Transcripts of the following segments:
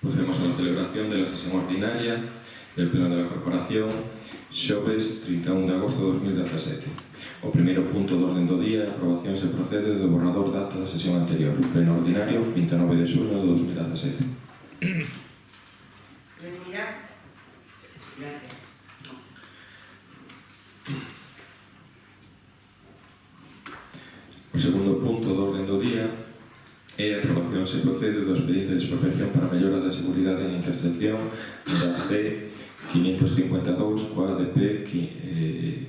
Procedemos a la celebración de la sesión ordinaria del Pleno de la Corporación xoves 31 de agosto de 2017. O primeiro punto do orden do día é a aprobación se procede do borrador de acta da sesión anterior, Pleno ordinario 29 de xulho de 2017. Gracias. O segundo punto do orden do día é a aprobación se procede do expediente de expropiación para a mellora da seguridade en intersección da C552 coa ADP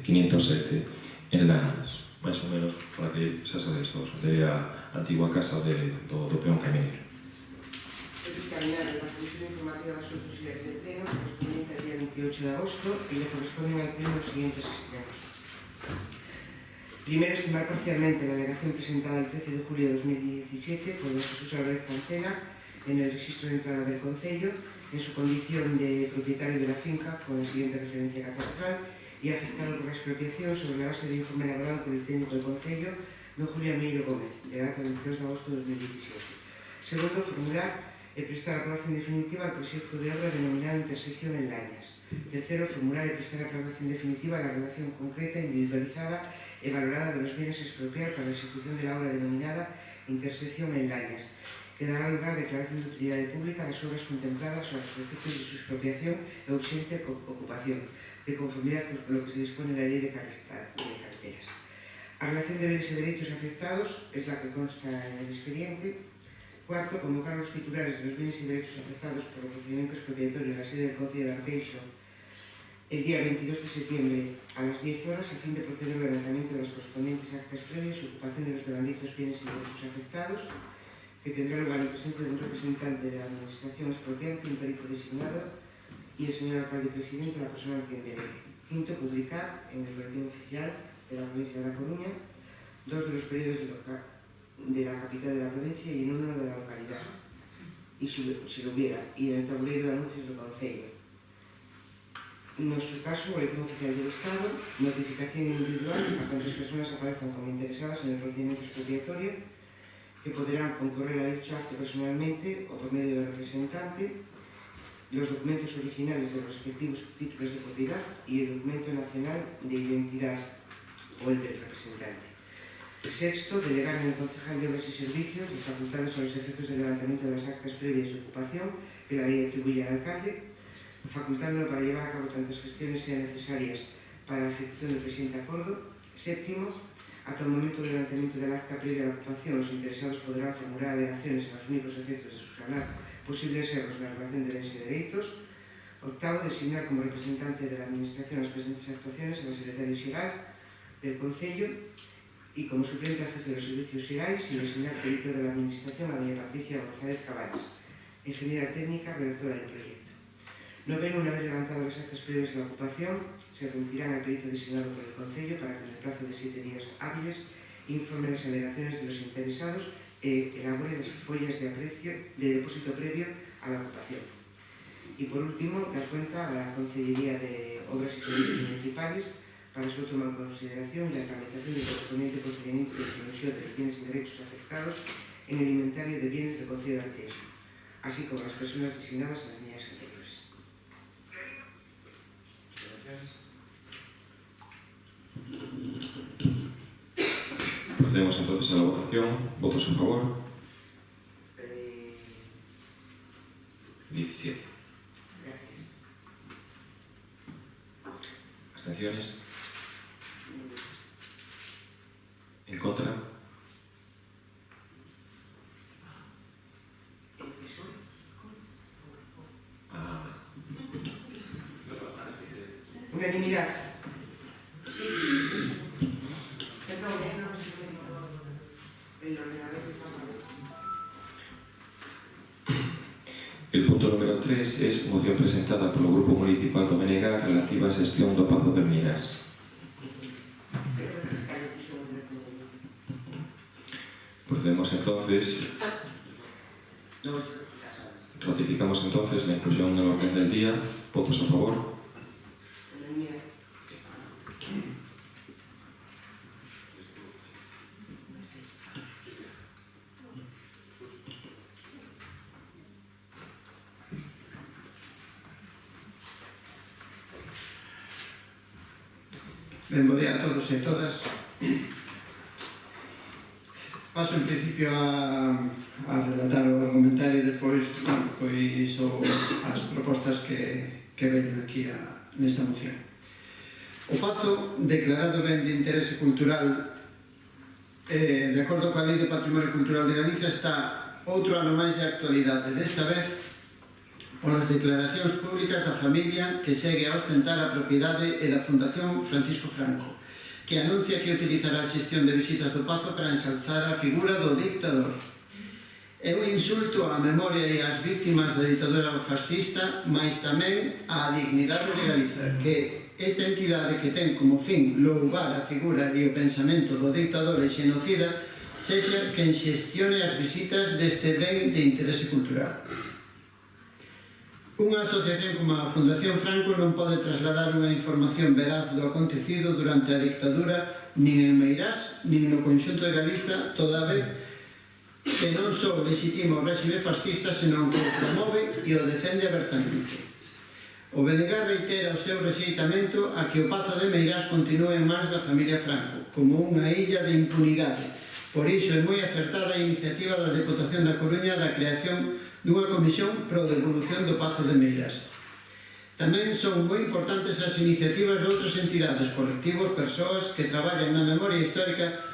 507 en Lañas, máis ou menos para que xa sabedes todos, onde é a antigua casa do peón camineiro. Examinar la Comisión Informativa de Asuntos Sociales del Pleno, correspondiente al día 28 de agosto, y le corresponden al Pleno los siguientes extremos. Primero, estimar parcialmente la alegación presentada el 13 de julio de 2017 por don Jesús Álvarez Cancela en el registro de entrada del Concello, en su condición de propietario de la finca, con la siguiente referencia catastral, y afectado por la expropiación sobre la base del informe elaborado por el técnico del Concello, don Julio Amiro Gómez, de data 22 de agosto de 2017. Segundo, formular y prestar aprobación definitiva al proyecto de obra denominado Intersección en Lañas. Tercero, formular y prestar aprobación definitiva a la relación concreta, individualizada y valorada de los bienes expropiados para la ejecución de la obra denominada Intersección en Lañas, que dará lugar a declaración de utilidad pública a las obras contempladas sobre los efectos de su expropiación e urgente ocupación, de conformidad con lo que se dispone en la Ley de Carreteras. A relación de bienes y derechos afectados es la que consta en el expediente. Cuarto, convocar a los titulares de los bienes y derechos afectados por el procedimiento expropiatorio en la sede del Concello de Arteixo el día 22 de septiembre a las 10 horas a fin de proceder al levantamiento de las correspondientes actas previas y ocupación de los devanditos bienes y derechos afectados, que tendrá lugar en presencia de un representante de la Administración expropiante, un perito designado y el señor alcalde presidente, la persona al quien delegue. Quinto, publicar en el boletín oficial de la provincia de La Coruña dos de los periodos de la capital de la provincia y en uno de la localidad, y si lo hubiera, y en el tablero de anuncios del Concello. En nuestro caso, boletín oficial del Estado, notificación individual a cuantas personas aparezcan como interesadas en el procedimiento expropiatorio, que podrán concurrer a dicho acto personalmente o por medio del representante, los documentos originales de los respectivos títulos de propiedad y el documento nacional de identidad o el del representante. Sexto, delegar en el concejal de Obras y Servicios las facultades a los efectos del levantamiento de las actas previas de ocupación que la ley atribuye al alcalde, facultándolo para llevar a cabo tantas gestiones sean necesarias para la ejecución del presente acuerdo. Séptimo, hasta el momento del levantamiento del acta previa a la ocupación, los interesados podrán formular alegaciones a los únicos efectos de subsanar posibles errores en la relación de bienes y derechos. Octavo, designar como representante de la Administración las presentes actuaciones a la secretaria xeral del Concello y como suplente al jefe de los servicios xerais y designar perito de la Administración a doña Patricia González Cabanes, ingeniera técnica, redactora del proyecto. Noveno, una vez levantadas las actas previas de la ocupación, se remitirán al perito designado por el Concello para que en el plazo de 7 días hábiles informe las alegaciones de los interesados e elabore las follas de depósito previo a la ocupación. Y por último, dar cuenta a la Consellería de Obras y Servicios Municipales para su toma en consideración y la tramitación del correspondiente procedimiento de inclusión de los bienes y derechos afectados en el inventario de bienes del Concello de Arteixo, así como las personas designadas en las líneas anteriores. Procedemos entonces a la votación. ¿Votos a favor? 17. Gracias. ¿Abstenciones? ¿En contra? Unanimidad. El punto número 3 es moción presentada por el Grupo Municipal do Menegar relativa a xestión do Pazo de Minas. Procedemos entonces, ratificamos entonces la inclusión en el orden del día. ¿Votos a favor? Ben, bo día a todos e todas. Paso en principio a relatar o argumentario e depois, pois as propostas que veñen aquí nesta moción. O Pazo, declarado ben de interese cultural, de acordo coa Lei de Patrimonio Cultural de Galicia, está outro ano máis de actualidade, desta vez polas declaracións públicas da familia que segue a ostentar a propiedade e da Fundación Francisco Franco, que anuncia que utilizará a xestión de visitas do Pazo para ensalzar a figura do dictador. É un insulto á memoria e ás víctimas da ditadura fascista, mais tamén á dignidade de Galiza, que esta entidade que ten como fin louvar a figura e o pensamento do dictador e xenocida sexa quen xestione as visitas deste ben de interese cultural. Unha asociación como a Fundación Franco non pode trasladar unha información veraz do acontecido durante a dictadura nin en Meirás, nin no conxunto de Galiza, toda vez que non só legitima o réxime fascista, senón que o promove e o defende abertamente. O BNG reitera o seu rexeitamento a que o Pazo de Meirás continúe en mans da familia Franco, como unha illa de impunidade. Por iso é moi acertada a iniciativa da Deputación da Coruña da creación dunha comisión pro devolución do Pazo de Meirás. Tamén son moi importantes as iniciativas de outras entidades, colectivos, persoas que traballan na memoria histórica,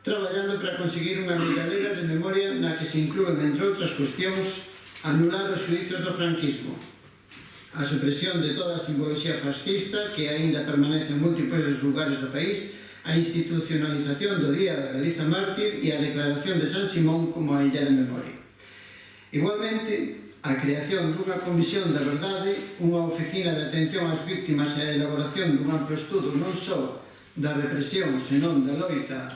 traballando para conseguir unha lei galega de memoria na que se inclúen, entre outras cuestións, anular os xuízos do franquismo, a supresión de toda a simboloxía fascista que aínda permanece en múltiples lugares do país, a institucionalización do Día da Galiza Mártir e a declaración de San Simón como a illa de memoria. Igualmente, a creación dunha comisión da verdade, unha oficina de atención ás víctimas e a elaboración dun amplo estudo non só da represión, senón da loita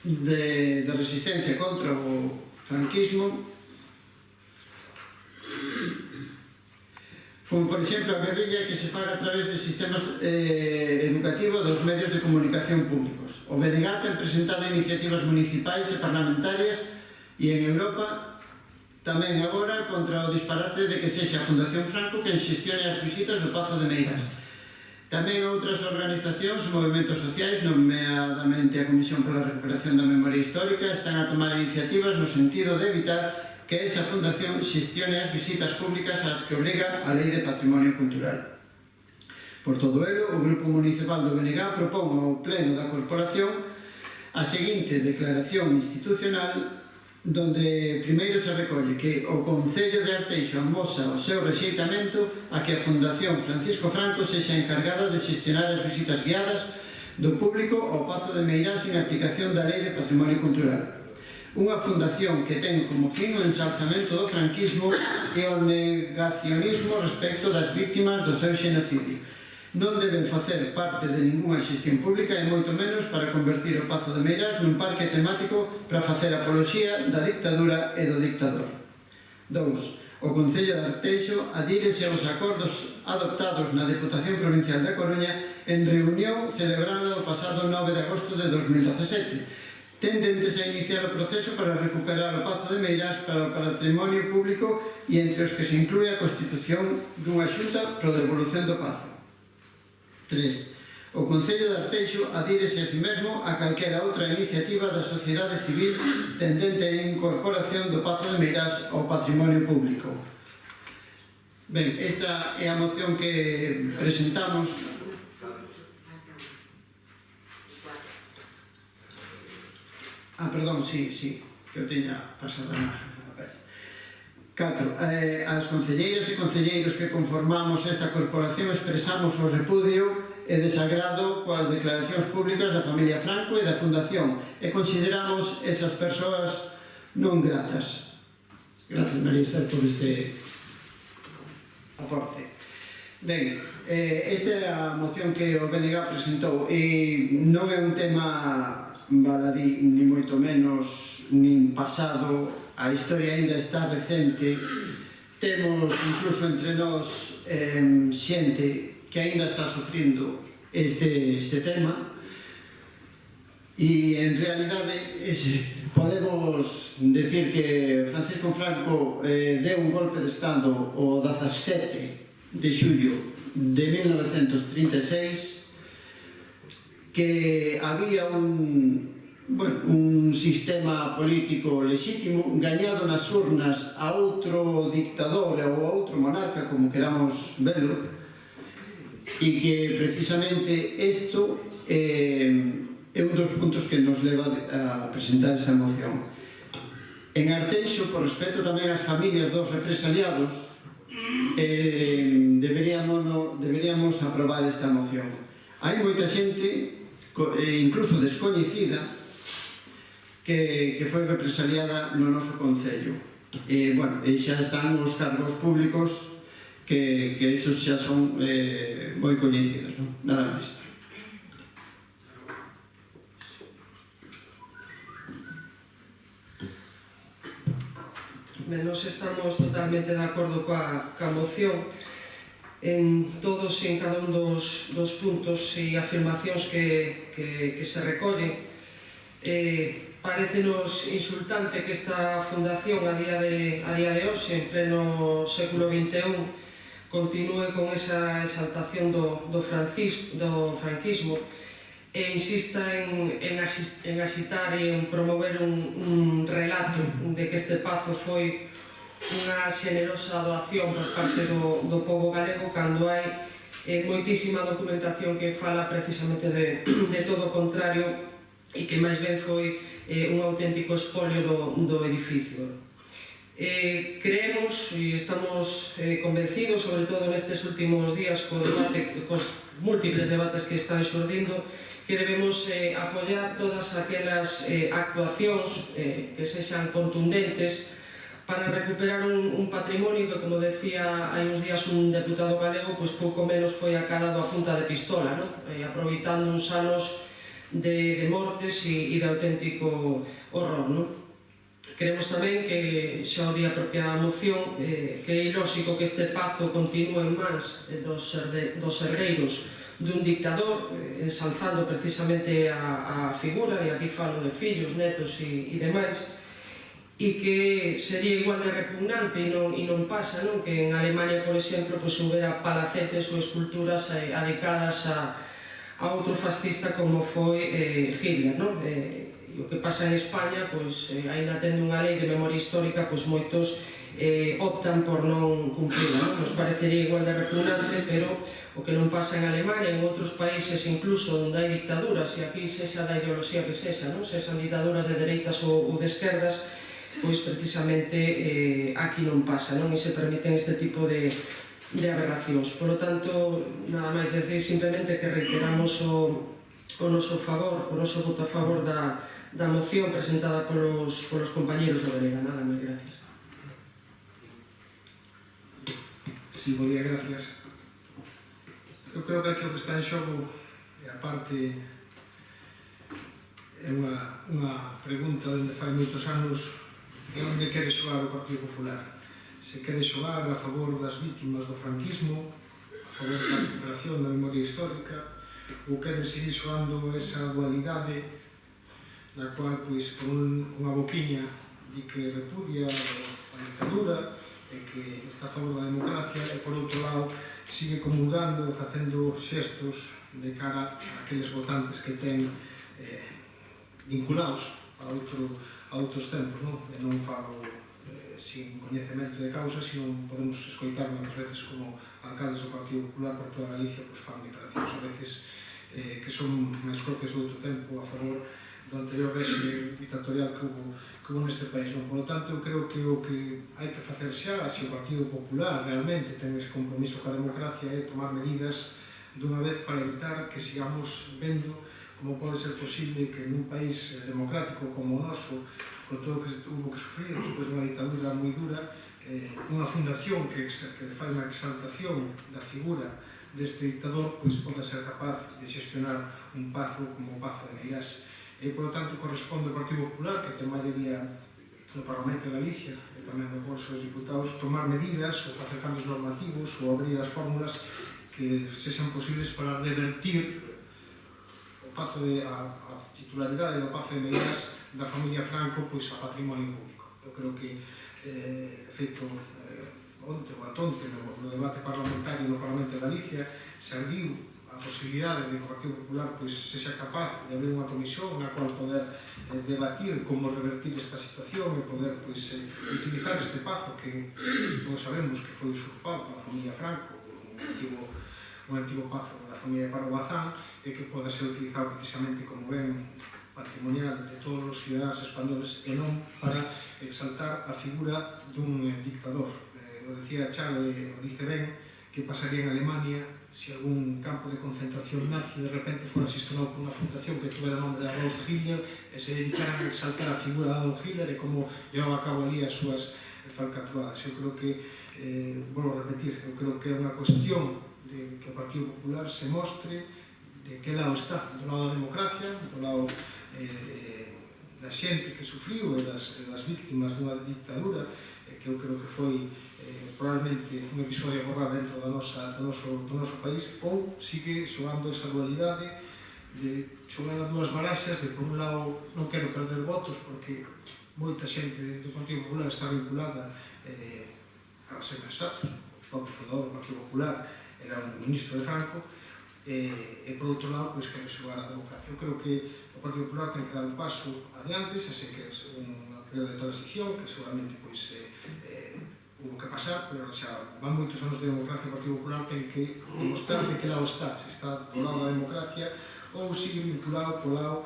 de resistencia contra o franquismo, como por exemplo a guerrilla que se faga a través de sistemas educativos dos medios de comunicación públicos. O BNG ten presentado iniciativas municipais e parlamentarias e en Europa tamén agora contra o disparate de que sexa a Fundación Franco quen xestione as visitas do Pazo de Meirás. Tamén outras organizacións e movimentos sociais, nomeadamente a Comisión pola Recuperación da Memoria Histórica, están a tomar iniciativas no sentido de evitar que esa fundación xestione as visitas públicas ás que obriga a Lei de Patrimonio Cultural. Por todo ello, o Grupo Municipal do BNG propón ao Pleno da Corporación a seguinte declaración institucional donde primeiro se recolle que o Concello de Arteixo amosa o seu rexeitamento a que a Fundación Francisco Franco sexa encargada de xestionar as visitas guiadas do público ao Pazo de Meirás en aplicación da Lei de Patrimonio Cultural. Unha fundación que ten como fin o ensalzamento do franquismo e o negacionismo respecto das víctimas do seu xenocidio. Non deben facer parte de ningunha xestión pública e moito menos para convertir o Pazo de Meirás nun parque temático para facer apoloxía da dictadura e do dictador. 2. O Concello de Arteixo adírese aos acordos adoptados na Deputación Provincial da Coruña en reunión celebrada o pasado 9 de agosto de 2017, tendentes a iniciar o proceso para recuperar o Pazo de Meirás para o patrimonio público e entre os que se inclúe a constitución dunha xunta pro devolución do Pazo. 3. O Concello de Arteixo adírese a si mesmo a calquera outra iniciativa da sociedade civil tendente a incorporación do Pazo de Meirás ao patrimonio público. Ben, esta é a moción que presentamos. Perdón, sí, que eu teña pasado máis. 4. As concelleiras e concelleiros que conformamos esta corporación expresamos o repudio e desagrado coas declaracións públicas da familia Franco e da Fundación e consideramos esas persoas non gratas. Gracias, María Esther, por este aporte. Ben, esta é a moción que o BNG presentou e non é un tema baladí, ni moito menos, nin pasado. A historia ainda está recente. Temos incluso entre nós xente que ainda está sufrindo este tema e en realidade podemos decir que Francisco Franco deu un golpe de Estado o 17 de xullo de 1936 que había un sistema político lexítimo gañado nas urnas a outro dictador ou a outro monarca, como queramos velo, e que precisamente isto é un dos puntos que nos leva a presentar esta moción. En Arteixo, por respeto tamén ás familias dos represaliados, deberíamos aprobar esta moción. Hai moita xente, incluso descoñecida, que foi represaliada no noso concello. E xa están os cargos públicos que esos xa son moi coñecidos, nada máis. Nos estamos totalmente de acordo coa moción en todos e en cada un dos puntos e afirmacións que se recollen. Parécenos insultante que esta fundación a día de hoxe, en pleno século XXI, continúe con esa exaltación do franquismo e insista en axitar e en promover un relato de que este pazo foi unha xenerosa doación por parte do pobo galego, cando hai moitísima documentación que fala precisamente de todo o contrario e que máis ben foi un auténtico espolio do edificio. Creemos e estamos convencidos, sobre todo nestes últimos días cos múltiples debates que están xurdindo, que debemos apoiar todas aquelas actuacións que sexan contundentes para recuperar un patrimonio que, como decía hai uns días un deputado galego, pois pouco menos foi acadado a punta de pistola, aproveitando uns anos de mortes e de auténtico horror. Queremos tamén que, xa o di a propia moción, que é ilóxico que este pazo continúe en mans dos herdeiros dun dictador, ensalzando precisamente a figura, e aquí falo de fillos, netos e demais, e que sería igual de repugnante e non pasa, que en Alemania, por exemplo, houbera palacetes ou esculturas adicadas a outro fascista como foi Hitler. E o que pasa en España, aínda tendo unha lei de memoria histórica, moitos optan por non cumplirla. Nos parecería igual de repugnante, pero o que non pasa en Alemania, en outros países incluso onde hai dictaduras, e aquí sexa da ideoloxía que sexan dictaduras de dereitas ou de esquerdas, pois precisamente aquí non pasa, e se permiten este tipo de aberracións. Por lo tanto, nada máis decir simplemente que reiteramos o noso voto a favor da moción presentada polos compañeros do Belega. Nada máis, gracias. Si, bo día, gracias. Eu creo que aquí o que está en xogo, e aparte é unha pregunta onde fai moitos anos, é onde quere xogar o Partido Popular. Se quere xogar a favor das vítimas do franquismo, a favor da recuperación da memoria histórica, ou quere seguir xogando esa dualidade na cual, por unha boquiña, di que repudia a dictadura e que está a favor da democracia, e por outro lado sigue comulgando e facendo xestos de cara a aqueles votantes que ten vinculados a outros tempos, e non falo sin coñecemento de causa, sino podemos escoitar moitas veces como alcaldes do Partido Popular por toda Galicia fan declaracións a veces que son máis propias do outro tempo a favor do anterior réxime dictatorial que hubo neste país. Por lo tanto, eu creo que o que hai que facer xa, se o Partido Popular realmente ten ese compromiso ca democracia, é tomar medidas dunha vez para evitar que sigamos vendo como pode ser posible que nun país democrático como o noso, con todo o que hubo que sufrir despois dunha ditadura moi dura, unha fundación que fai unha exaltación da figura deste dictador, pois poda ser capaz de xestionar un pazo como o Pazo de Meirás. E, por lo tanto, corresponde ao Partido Popular, que ten maioría no Parlamento de Galicia e tamén no Congreso dos Diputados, tomar medidas ou facer cambios normativos ou abrir as fórmulas que sexan posibles para revertir a titularidade do Pazo de Meirás da familia Franco a patrimonio público. Eu creo que, feito onte ou atonte no debate parlamentario no Parlamento de Galicia, se arguiu a a posibilidade de que o Partido Popular pois, sexa capaz de abrir unha comisión na cual poder debatir como revertir esta situación e poder pois, utilizar este pazo que todos sabemos que foi usurpado pola familia Franco, un antigo pazo da familia de Pardo Bazán, e que poda ser utilizado precisamente como ben patrimonial de todos os ciudadanos españoles e non para exaltar a figura dun dictador. O decía Chalo e o dice ben que pasaría en Alemania se algún campo de concentración nazi de repente fora gestionado por unha fundación que tuvera o nombre de Adolf Hitler e se dedicaran a exaltar a figura de Adolf Hitler e como llevaba a cabo ali as súas falcatruadas. Eu creo que, volvo a repetir, eu creo que é unha cuestión de que o Partido Popular se mostre de que lado está, do lado da democracia, do lado da xente que sufriu e das víctimas dunha dictadura, que eu creo que foi probablemente un episodio a borrar dentro do noso país, ou sigue xogando esa dualidade de xogar as dúas baraxas de, por un lado, non quero perder votos porque moita xente do Partido Popular está vinculada a ser exactos. O propio fundador do Partido Popular era un ministro de Franco e por outro lado, pois, quero xogar a democracia. Eu creo que o Partido Popular ten que dar un paso adiante, xa sei que é un período de transición que seguramente pois, hubo que pasar, pero xa van moitos anos de democracia. O Partido Popular ten que demostrar de que lado está, se está do lado da democracia ou sigue vinculado co lado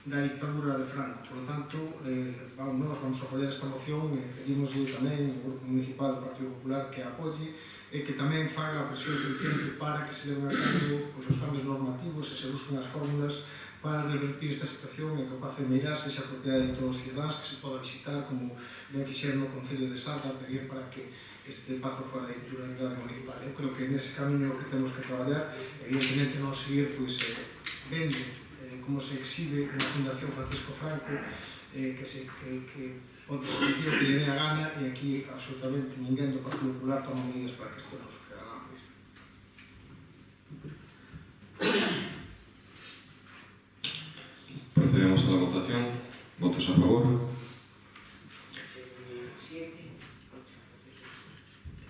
da dictadura de Franco. Por lo tanto, nós vamos a apoiar esta moción e pedimos tamén o Grupo Municipal do Partido Popular que a apoie e que tamén faga a presión suficiente para que se leven a cabo os cambios normativos e se busquen as fórmulas para revertir esta situación e que o Pazo de Meirás sexa propiedade de todos os ciudadanos, que se poda visitar, como ben fixeron no Concello de Sata, a pedir para que este pazo fora de titularidade municipal. Eu creo que nese camiño que temos que traballar, evidentemente non seguir pois, vendo como se exhibe na Fundación Francisco Franco, que pode dicir o que lle dé a gana, e aquí absolutamente ninguén do Partido Popular toma medidas para que isto non suceda máis. Procedemos a la votación. ¿Votos a favor? 7,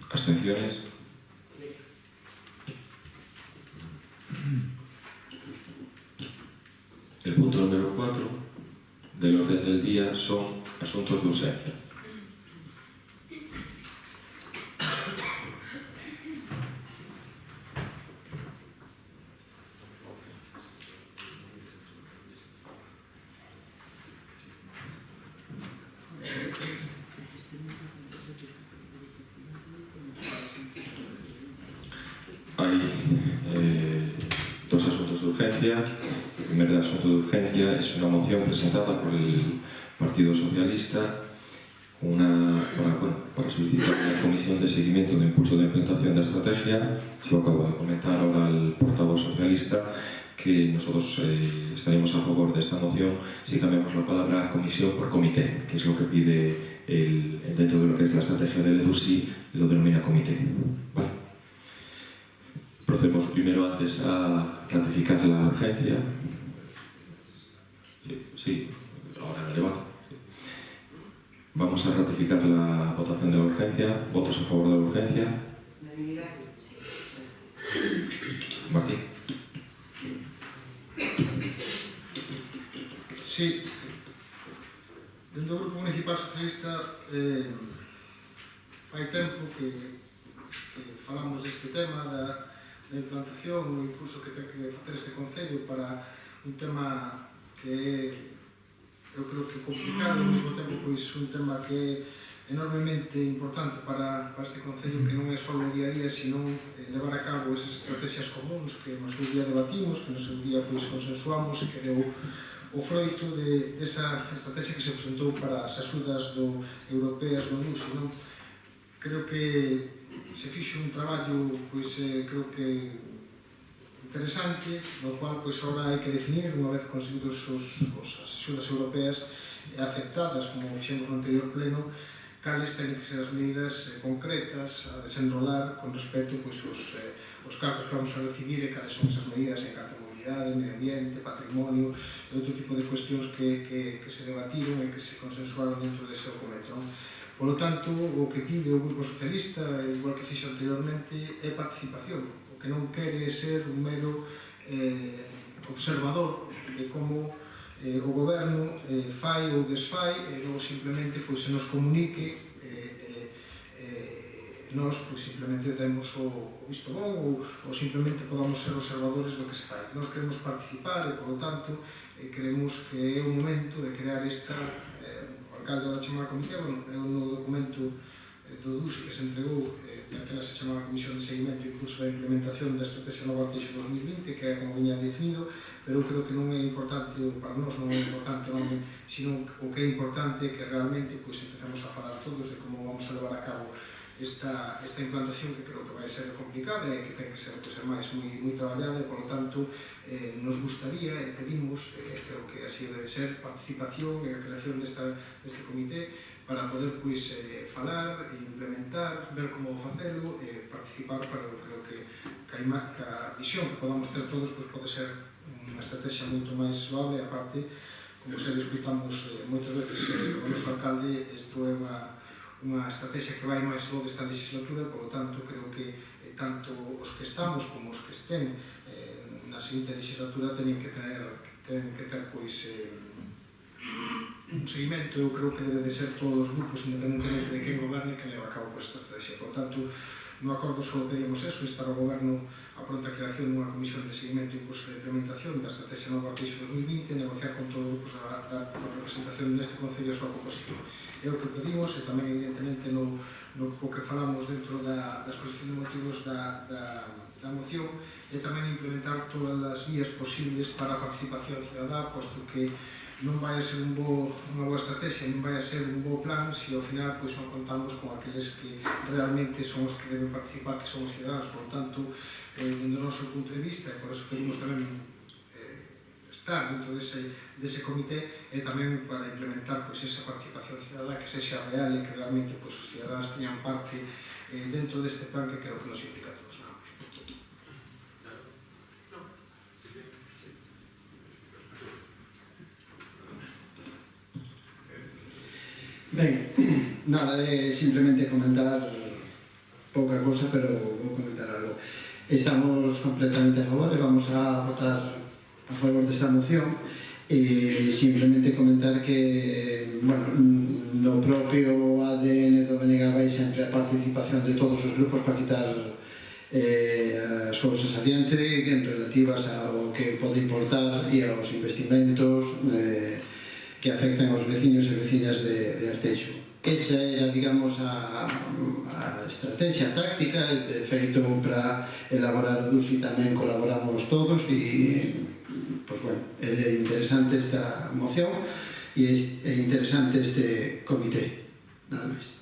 8, ¿Abstenciones? El punto número 4 del orden del día son asuntos de urgencia. Hay dos asuntos de urgencia. El primer asunto de urgencia es una moción presentada por el Partido Socialista para solicitar una comisión de seguimiento de impulso de implantación de la estrategia. Se lo acabo de comentar ahora al portavoz socialista que nosotros estaríamos a favor de esta moción si cambiamos la palabra comisión por comité, que es lo que pide dentro de lo que es la estrategia del EDUSI, lo denomina comité. ¿Vale? Procedemos primero antes a ratificar la urgencia. Sí, ahora en el debate. Vamos a ratificar la votación de la urgencia. ¿Votos a favor de la urgencia? unanimidad. Martín. Sí. Dentro do Grupo Municipal Socialista fai tempo que falamos deste tema da implantación, o impulso que ten que facer este Concello para un tema que eu creo que complicado, ao mesmo tempo pois un tema que é enormemente importante para este Concello, que non é só o día a día, sino levar a cabo esas estrategias comuns que no seu día debatimos, que no seu día pois consensuamos e que deu o froito desa estrategia que se presentou para as axudas europeas do NUSI, non? Creo que se fixo un traballo, pois, creo que interesante, no cual, pois, ahora hai que definir, unha vez conseguidos as axudas europeas aceptadas, como fixemos no anterior pleno, cales teñen que ser as medidas concretas a desenrolar con respecto, pois, os cargos que vamos a recibir e cales son esas medidas en canto a mobilidade, medio ambiente, patrimonio e outro tipo de cuestións que se debatiron e que se consensuaron dentro dese documento, non? Por lo tanto, o que pide o Grupo Socialista, igual que fixo anteriormente, é participación. O que non quere ser un mero observador de como o goberno fai ou desfai e logo simplemente se nos comunique nós simplemente demos o visto bon ou simplemente podamos ser observadores do que se fai. Nós queremos participar e, polo tanto, creemos que é o momento de crear esta, o alcalde da chamada comité, é un novo documento do DUSI que se entregou, daquela se chamaba Comisión de Seguimento e Impulso da Implementación da Estrategia Nova Arteixo 2020, que é como viña definido, pero eu creo que non é importante, para nós non é importante o nome, sino o que é importante é que realmente empecemos a falar todos de como vamos a levar a cabo esta implantación, que creo que vai ser complicada e que ten que ser máis moi traballada e, polo tanto, nos gustaría e pedimos, creo que así debe ser, participación e a creación deste comité para poder falar e implementar, ver como facelo e participar para, creo que a visión que podamos ter todos pode ser unha estrategia moito máis suave. A parte, como se escutamos moitas veces o noso alcalde, isto é unha estrategia que vai máis longe desta legislatura, por lo tanto, creo que tanto os que estamos como os que estén na seguinte legislatura teñen que ter un seguimento. Eu creo que debe de ser todos os grupos, independentemente de quen goberne, que leva a cabo esta estrategia. Por tanto, no acordo só pedimos eso, instar ao goberno a pronta creación dunha comisión de seguimento e impulso de implementación da Estrategia Nova Arteixo 2020 e negociar con todos os grupos a representación neste Concello a súa composición. É o que pedimos e tamén, evidentemente, no que falamos dentro da exposición de motivos da moción, e tamén implementar todas as vías posibles para a participación cidadá, posto que non vai a ser unha boa estrategia, non vai a ser un bo plan se ao final non contamos con aqueles que realmente son os que deben participar, que son os cidadáns. Por tanto, dentro do noso punto de vista, e por eso pedimos tamén estar dentro dese comité, e tamén para implementar esa participación cidadá que sexa real e que realmente os cidadáns teñan parte dentro deste plan que creo que nos implica a todos. Ben, nada, simplemente comentar pouca cosa, pero vou comentar algo. Estamos completamente a favor e vamos a votar a favor desta moción, e simplemente comentar que, bueno, no propio ADN do BNG vai sempre a participación de todos os grupos para quitar as cousas adiante relativas ao que pode importar e aos investimentos que afectan aos veciños e veciñas de Arteixo. Esa era, digamos, a estrategia táctica. De feito, para elaborar o DUSI tamén colaboramos todos e, pois, bueno, é interesante esta moción e é interesante este comité. Nada máis.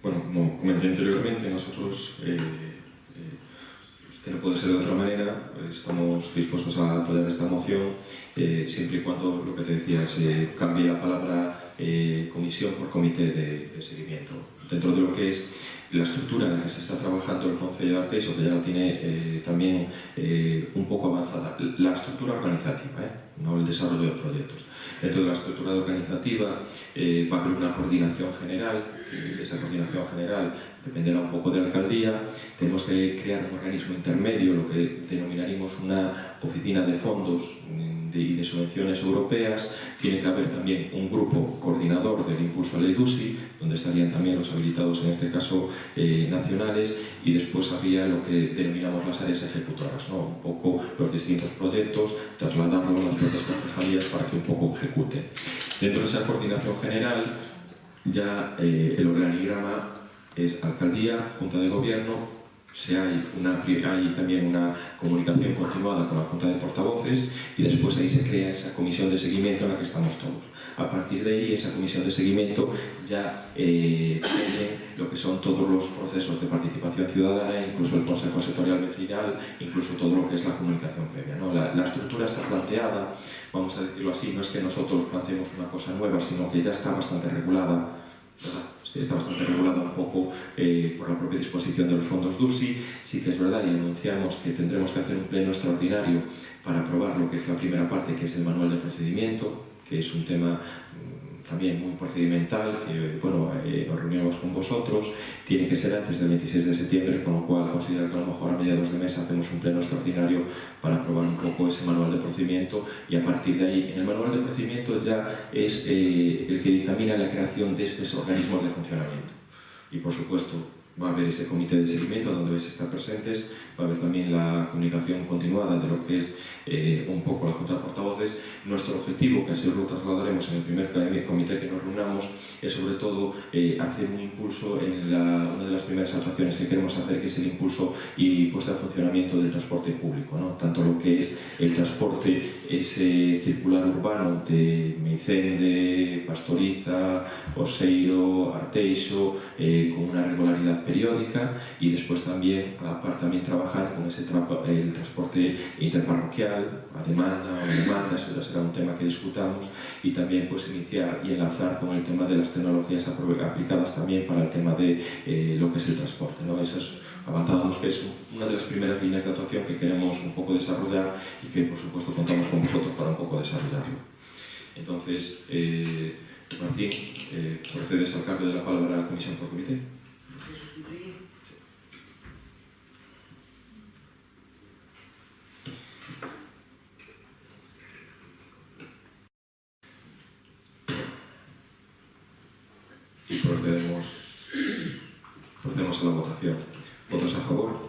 Bueno, como comenté anteriormente, nosotros que no puede ser de otra manera, estamos dispuestos a apoyar esta moción siempre y cuando, lo que te decía, se cambie la palabra comisión por comité de seguimiento. Dentro de lo que es la estructura en la que se está trabajando el Concello de Arteixo, que ya la tiene también un poco avanzada, la estructura organizativa, no el desarrollo de proyectos. Dentro de la estructura organizativa va a haber una coordinación general, esa coordinación general dependerá un poco de la alcaldía. Tenemos que crear un organismo intermedio, lo que denominaremos una oficina de fondos y de subvenciones europeas. Tiene que haber también un grupo coordinador del impulso a la DUSI, donde estarían también los habilitados, en este caso nacionales, y después habría lo que denominamos las áreas ejecutoras, ¿no? Un poco los distintos proyectos, trasladarlos a las propias concejalías para que un poco ejecuten. Dentro de esa coordinación general, ya el organigrama es alcaldía, junta de gobierno. Hay también una comunicación continuada con la Junta de Portavoces, y después ahí se crea esa comisión de seguimiento en la que estamos todos. A partir de ahí, esa comisión de seguimiento ya tiene lo que son todos los procesos de participación ciudadana, incluso el Consejo Sectorial Vecinal, incluso todo lo que es la comunicación previa, ¿no? La estructura está planteada, vamos a decirlo así, no es que nosotros planteemos una cosa nueva, sino que ya está bastante regulada, ¿verdad? Sí, está bastante regulada un poco por la propia disposición de los fondos DUSI. Sí que es verdad, y anunciamos que tendremos que hacer un pleno extraordinario para aprobar lo que es la primera parte, que es el manual de procedimiento, que es un tema también muy procedimental, que bueno, nos reunimos con vosotros, tiene que ser antes del 26 de septiembre, con lo cual considero que a lo mejor a mediados de mes hacemos un pleno extraordinario para aprobar un poco ese manual de procedimiento, y a partir de ahí, en el manual de procedimiento ya es el que dictamina la creación de estos organismos de funcionamiento. Y por supuesto, va a haber ese comité de seguimiento donde vais a estar presentes, va a haber también la comunicación continuada de lo que es un poco la Junta de Portavoces. Nuestro objetivo, que así lo trasladaremos en el primer comité que nos reunamos, es sobre todo hacer un impulso en una de las primeras actuaciones que queremos hacer, que es el impulso y puesta en funcionamiento del transporte público, ¿no? Tanto lo que es el transporte ese circular urbano de Meicende, Pastoriza, Oseiro, Arteixo, con una regularidad periódica, y después también, a la par, también trabajar con el transporte interparroquial, a demanda o no demanda, eso ya será un tema que discutamos, y también pues iniciar y enlazar con el tema de las tecnologías aplicadas también para el tema de lo que es el transporte, ¿no? Eso es, avanzábamos que es una de las primeras líneas de actuación que queremos un poco desarrollar y que por supuesto contamos con vosotros para un poco desarrollarlo. Entonces, Martín, procedes al cambio de la palabra a la comisión por comité. ¿Se sustituye? Y procedemos a la votación. ¿Votos a favor?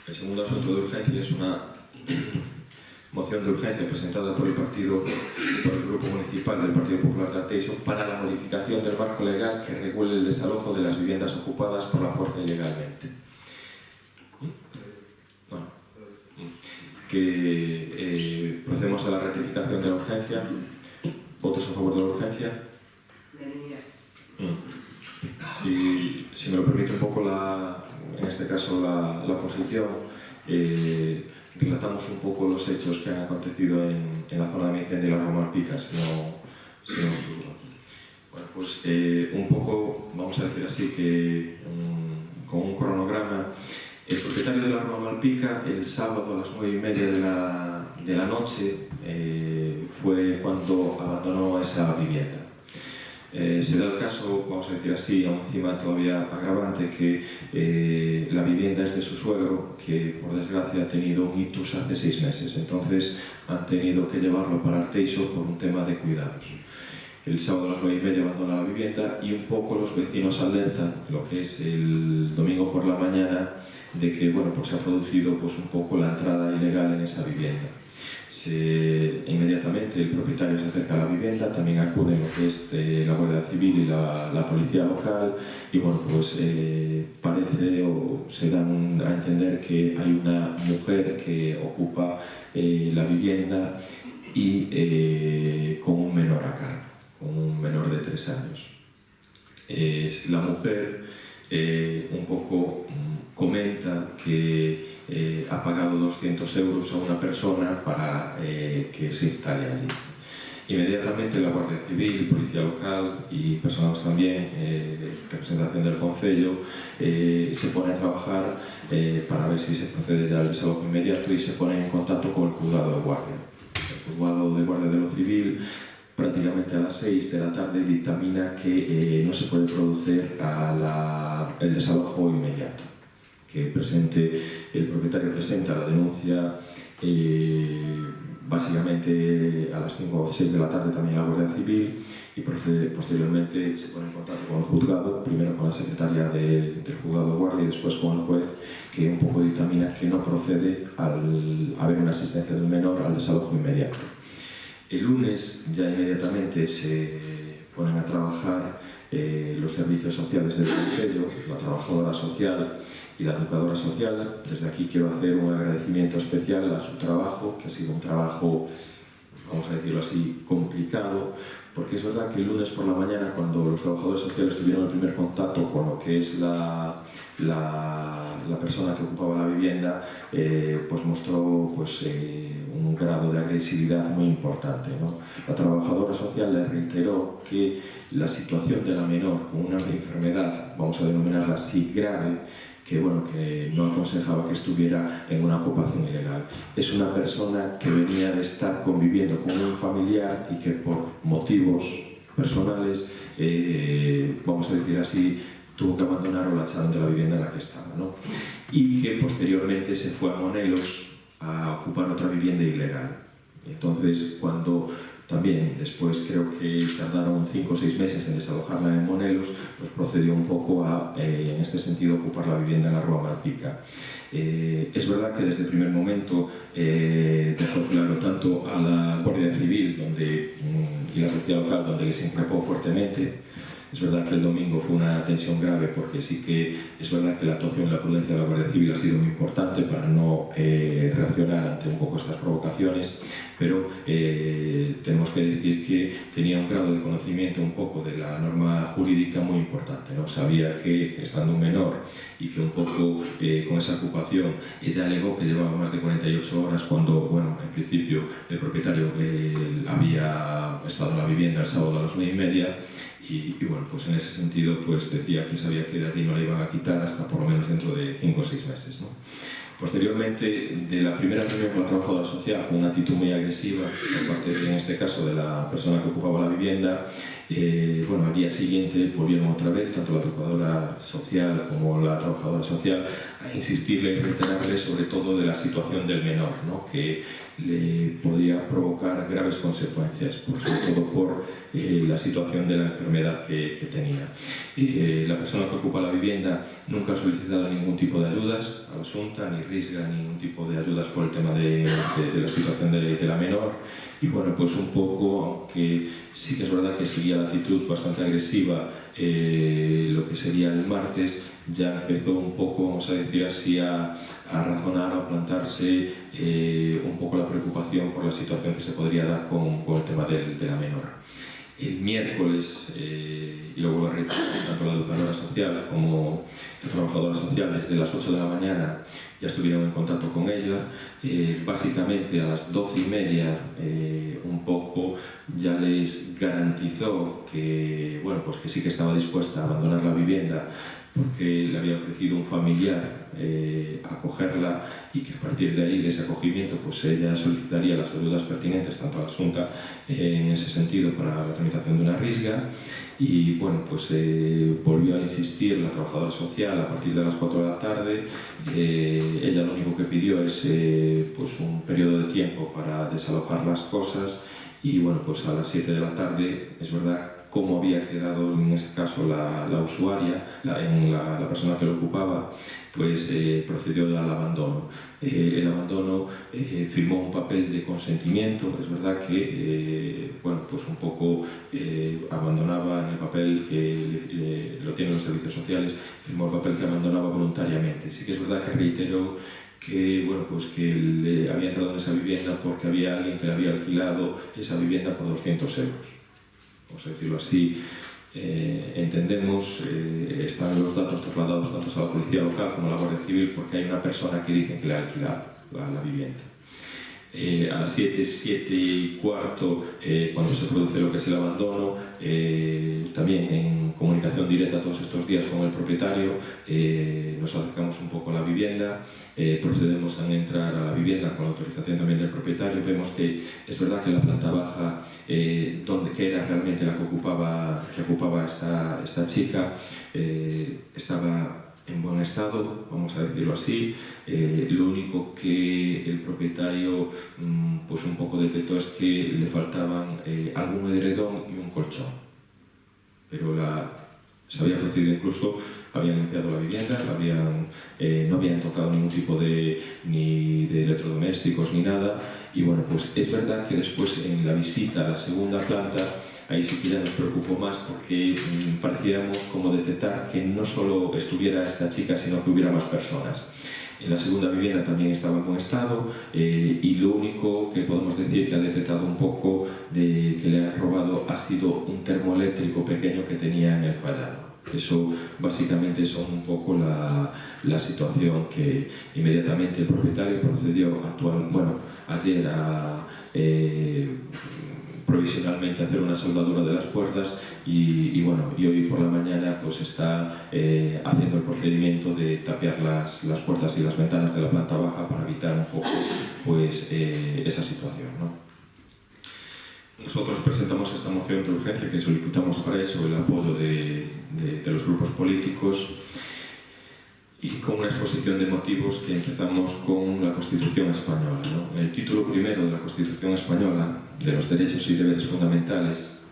El segundo asunto de urgencia es una moción de urgencia presentada por el Grupo Municipal del Partido Popular de Arteixo para la modificación del marco legal que regule el desalojo de las viviendas ocupadas por la fuerza ilegalmente. Bueno, que procedemos a la ratificación de la urgencia. ¿Votos a favor de la urgencia? Si me lo permite un poco en este caso la oposición, relatamos un poco los hechos que han acontecido en la zona de Meicende y la Romalpica, si no os duda. Bueno, pues un poco, vamos a decir así, que con un cronograma, el propietario de la Romalpica, el sábado a las 9:30 de la noche, fue cuando abandonó esa vivienda. Se da el caso, vamos a decir así, aún encima todavía agravante, que la vivienda es de su suegro, que por desgracia ha tenido un ictus hace 6 meses, entonces han tenido que llevarlo para Arteixo por un tema de cuidados. El sábado a las 9:30 abandona la vivienda y un poco los vecinos alertan, lo que es el domingo por la mañana, de que bueno, pues se ha producido pues, un poco la entrada ilegal en esa vivienda. Inmediatamente el propietario se acerca a la vivienda, también acuden lo que es la Guardia Civil y la policía local, y bueno, pues parece o se dan a entender que hay una mujer que ocupa la vivienda y con un menor a cargo, con un menor de 3 años. La mujer un poco comenta que ha pagado 200 euros a una persona para que se instale allí. Inmediatamente la Guardia Civil, Policía Local y personas también, representación del Concello, se pone a trabajar para ver si se procede ya al desalojo inmediato y se pone en contacto con el juzgado de guardia. El juzgado de guardia de lo civil, prácticamente a las 6 de la tarde, dictamina que no se puede producir el desalojo inmediato. Que el propietario presenta la denuncia básicamente a las 5 o 6 de la tarde también a la Guardia Civil, y posteriormente se pone en contacto con el juzgado, primero con la secretaria del juzgado de guardia y después con el juez, que un poco dictamina que no procede al haber una asistencia del menor al desalojo inmediato. El lunes ya inmediatamente se ponen a trabajar los servicios sociales del Concello, la trabajadora social y la educadora social. Desde aquí quiero hacer un agradecimiento especial a su trabajo, que ha sido un trabajo, vamos a decirlo así, complicado, porque es verdad que el lunes por la mañana, cuando los trabajadores sociales tuvieron el primer contacto con lo que es la persona que ocupaba la vivienda, pues mostró pues, un grado de agresividad muy importante, ¿no? La trabajadora social le reiteró que la situación de la menor con una enfermedad, vamos a denominarla así, grave, que no aconsejaba que estuviera en una ocupación ilegal. Es una persona que venía de estar conviviendo con un familiar y que por motivos personales, vamos a decir así, tuvo que abandonar o la echaron de la vivienda en la que estaba, ¿no? Y que posteriormente se fue a Monelos a ocupar otra vivienda ilegal. Entonces, cuando también después creo que tardaron 5 o 6 meses en desalojarla en Monelos, pues procedió un poco a, en este sentido, ocupar la vivienda en la Rúa Malpica. Es verdad que desde el primer momento dejó claro tanto a la Guardia Civil y la policía local, donde les increpó fuertemente. Es verdad que el domingo fue una tensión grave porque sí que es verdad que la actuación y la prudencia de la Guardia Civil ha sido muy importante para no reaccionar ante un poco estas provocaciones, pero tenemos que decir que tenía un grado de conocimiento un poco de la norma jurídica muy importante, ¿no? Sabía que estando un menor y que un poco con esa ocupación, ella alegó que llevaba más de 48 horas cuando, en principio el propietario había estado en la vivienda el sábado a las 9:30. Y pues en ese sentido pues decía que sabía que de allí no la iban a quitar hasta por lo menos dentro de 5 o 6 meses, ¿no? Posteriormente, de la primera reunión con la trabajadora social, con una actitud muy agresiva, por parte, en este caso, de la persona que ocupaba la vivienda, al día siguiente volvieron otra vez, tanto la trabajadora social como la trabajadora social, a insistirle y reiterarle sobre todo de la situación del menor, ¿no? Que le podía provocar graves consecuencias, sobre todo por la situación de la enfermedad que tenía. La persona que ocupa la vivienda nunca ha solicitado ningún tipo de ayudas a la Xunta, ni risga ningún tipo de ayudas por el tema de la situación de la menor. Y pues un poco, aunque sí que es verdad que seguía la actitud bastante agresiva, lo que sería el martes, ya empezó un poco, vamos a decir así, a razonar o a plantarse un poco la preocupación por la situación que se podría dar con el tema de la menor. El miércoles, y lo vuelvo a repetir, tanto la educadora social como la trabajadora social desde las 8 de la mañana ya estuvieron en contacto con ella. Básicamente a las 12:30 un poco ya les garantizó que, que sí que estaba dispuesta a abandonar la vivienda porque le había ofrecido un familiar acogerla y que a partir de ahí, de ese acogimiento, pues ella solicitaría las ayudas pertinentes tanto a la Xunta en ese sentido para la tramitación de una risga. Y volvió a insistir la trabajadora social a partir de las 4 de la tarde. Ella lo único que pidió es un periodo de tiempo para desalojar las cosas y a las 7 de la tarde, es verdad, cómo había quedado en este caso la usuaria, la persona que lo ocupaba, pues procedió al abandono. El abandono firmó un papel de consentimiento, es verdad que un poco abandonaba en el papel que lo tienen los servicios sociales, firmó el papel que abandonaba voluntariamente. Sí que es verdad que reiteró que, que le había entrado en esa vivienda porque había alguien que le había alquilado esa vivienda por 200 euros. Vamos a decirlo así, entendemos, están los datos trasladados tanto a la policía local como a la Guardia Civil porque hay una persona que dice que le ha alquilado la vivienda. A las 7:15, cuando se produce lo que es el abandono, también en comunicación directa todos estos días con el propietario, nos acercamos un poco a la vivienda, procedemos a entrar a la vivienda con la autorización también del propietario. Vemos que es verdad que la planta baja, que era realmente la que ocupaba esta chica, estaba en buen estado, vamos a decirlo así. Lo único que el propietario un poco detectó es que le faltaban algún edredón y un colchón, pero se había procedido, incluso habían limpiado la vivienda, no habían tocado ningún tipo ni de electrodomésticos ni nada. Y es verdad que después en la visita a la segunda planta, ahí sí que ya nos preocupó más porque parecíamos como detectar que no solo estuviera esta chica, sino que hubiera más personas. En la segunda vivienda también estaba en buen estado y lo único que podemos decir que ha detectado un poco de que le han robado ha sido un termoeléctrico pequeño que tenía en el fallado. Eso básicamente son un poco la situación que inmediatamente el propietario procedió ayer provisionalmente a hacer una soldadura de las puertas y hoy por la mañana pues está haciendo el procedimiento de tapiar las puertas y las ventanas de la planta baja para evitar un poco pues esa situación, ¿no? Nosotros presentamos esta moción de urgencia que solicitamos para eso el apoyo de los grupos políticos y con una exposición de motivos que empezamos con la Constitución española, ¿no? En el título primero de la Constitución española, de los derechos y deberes fundamentales,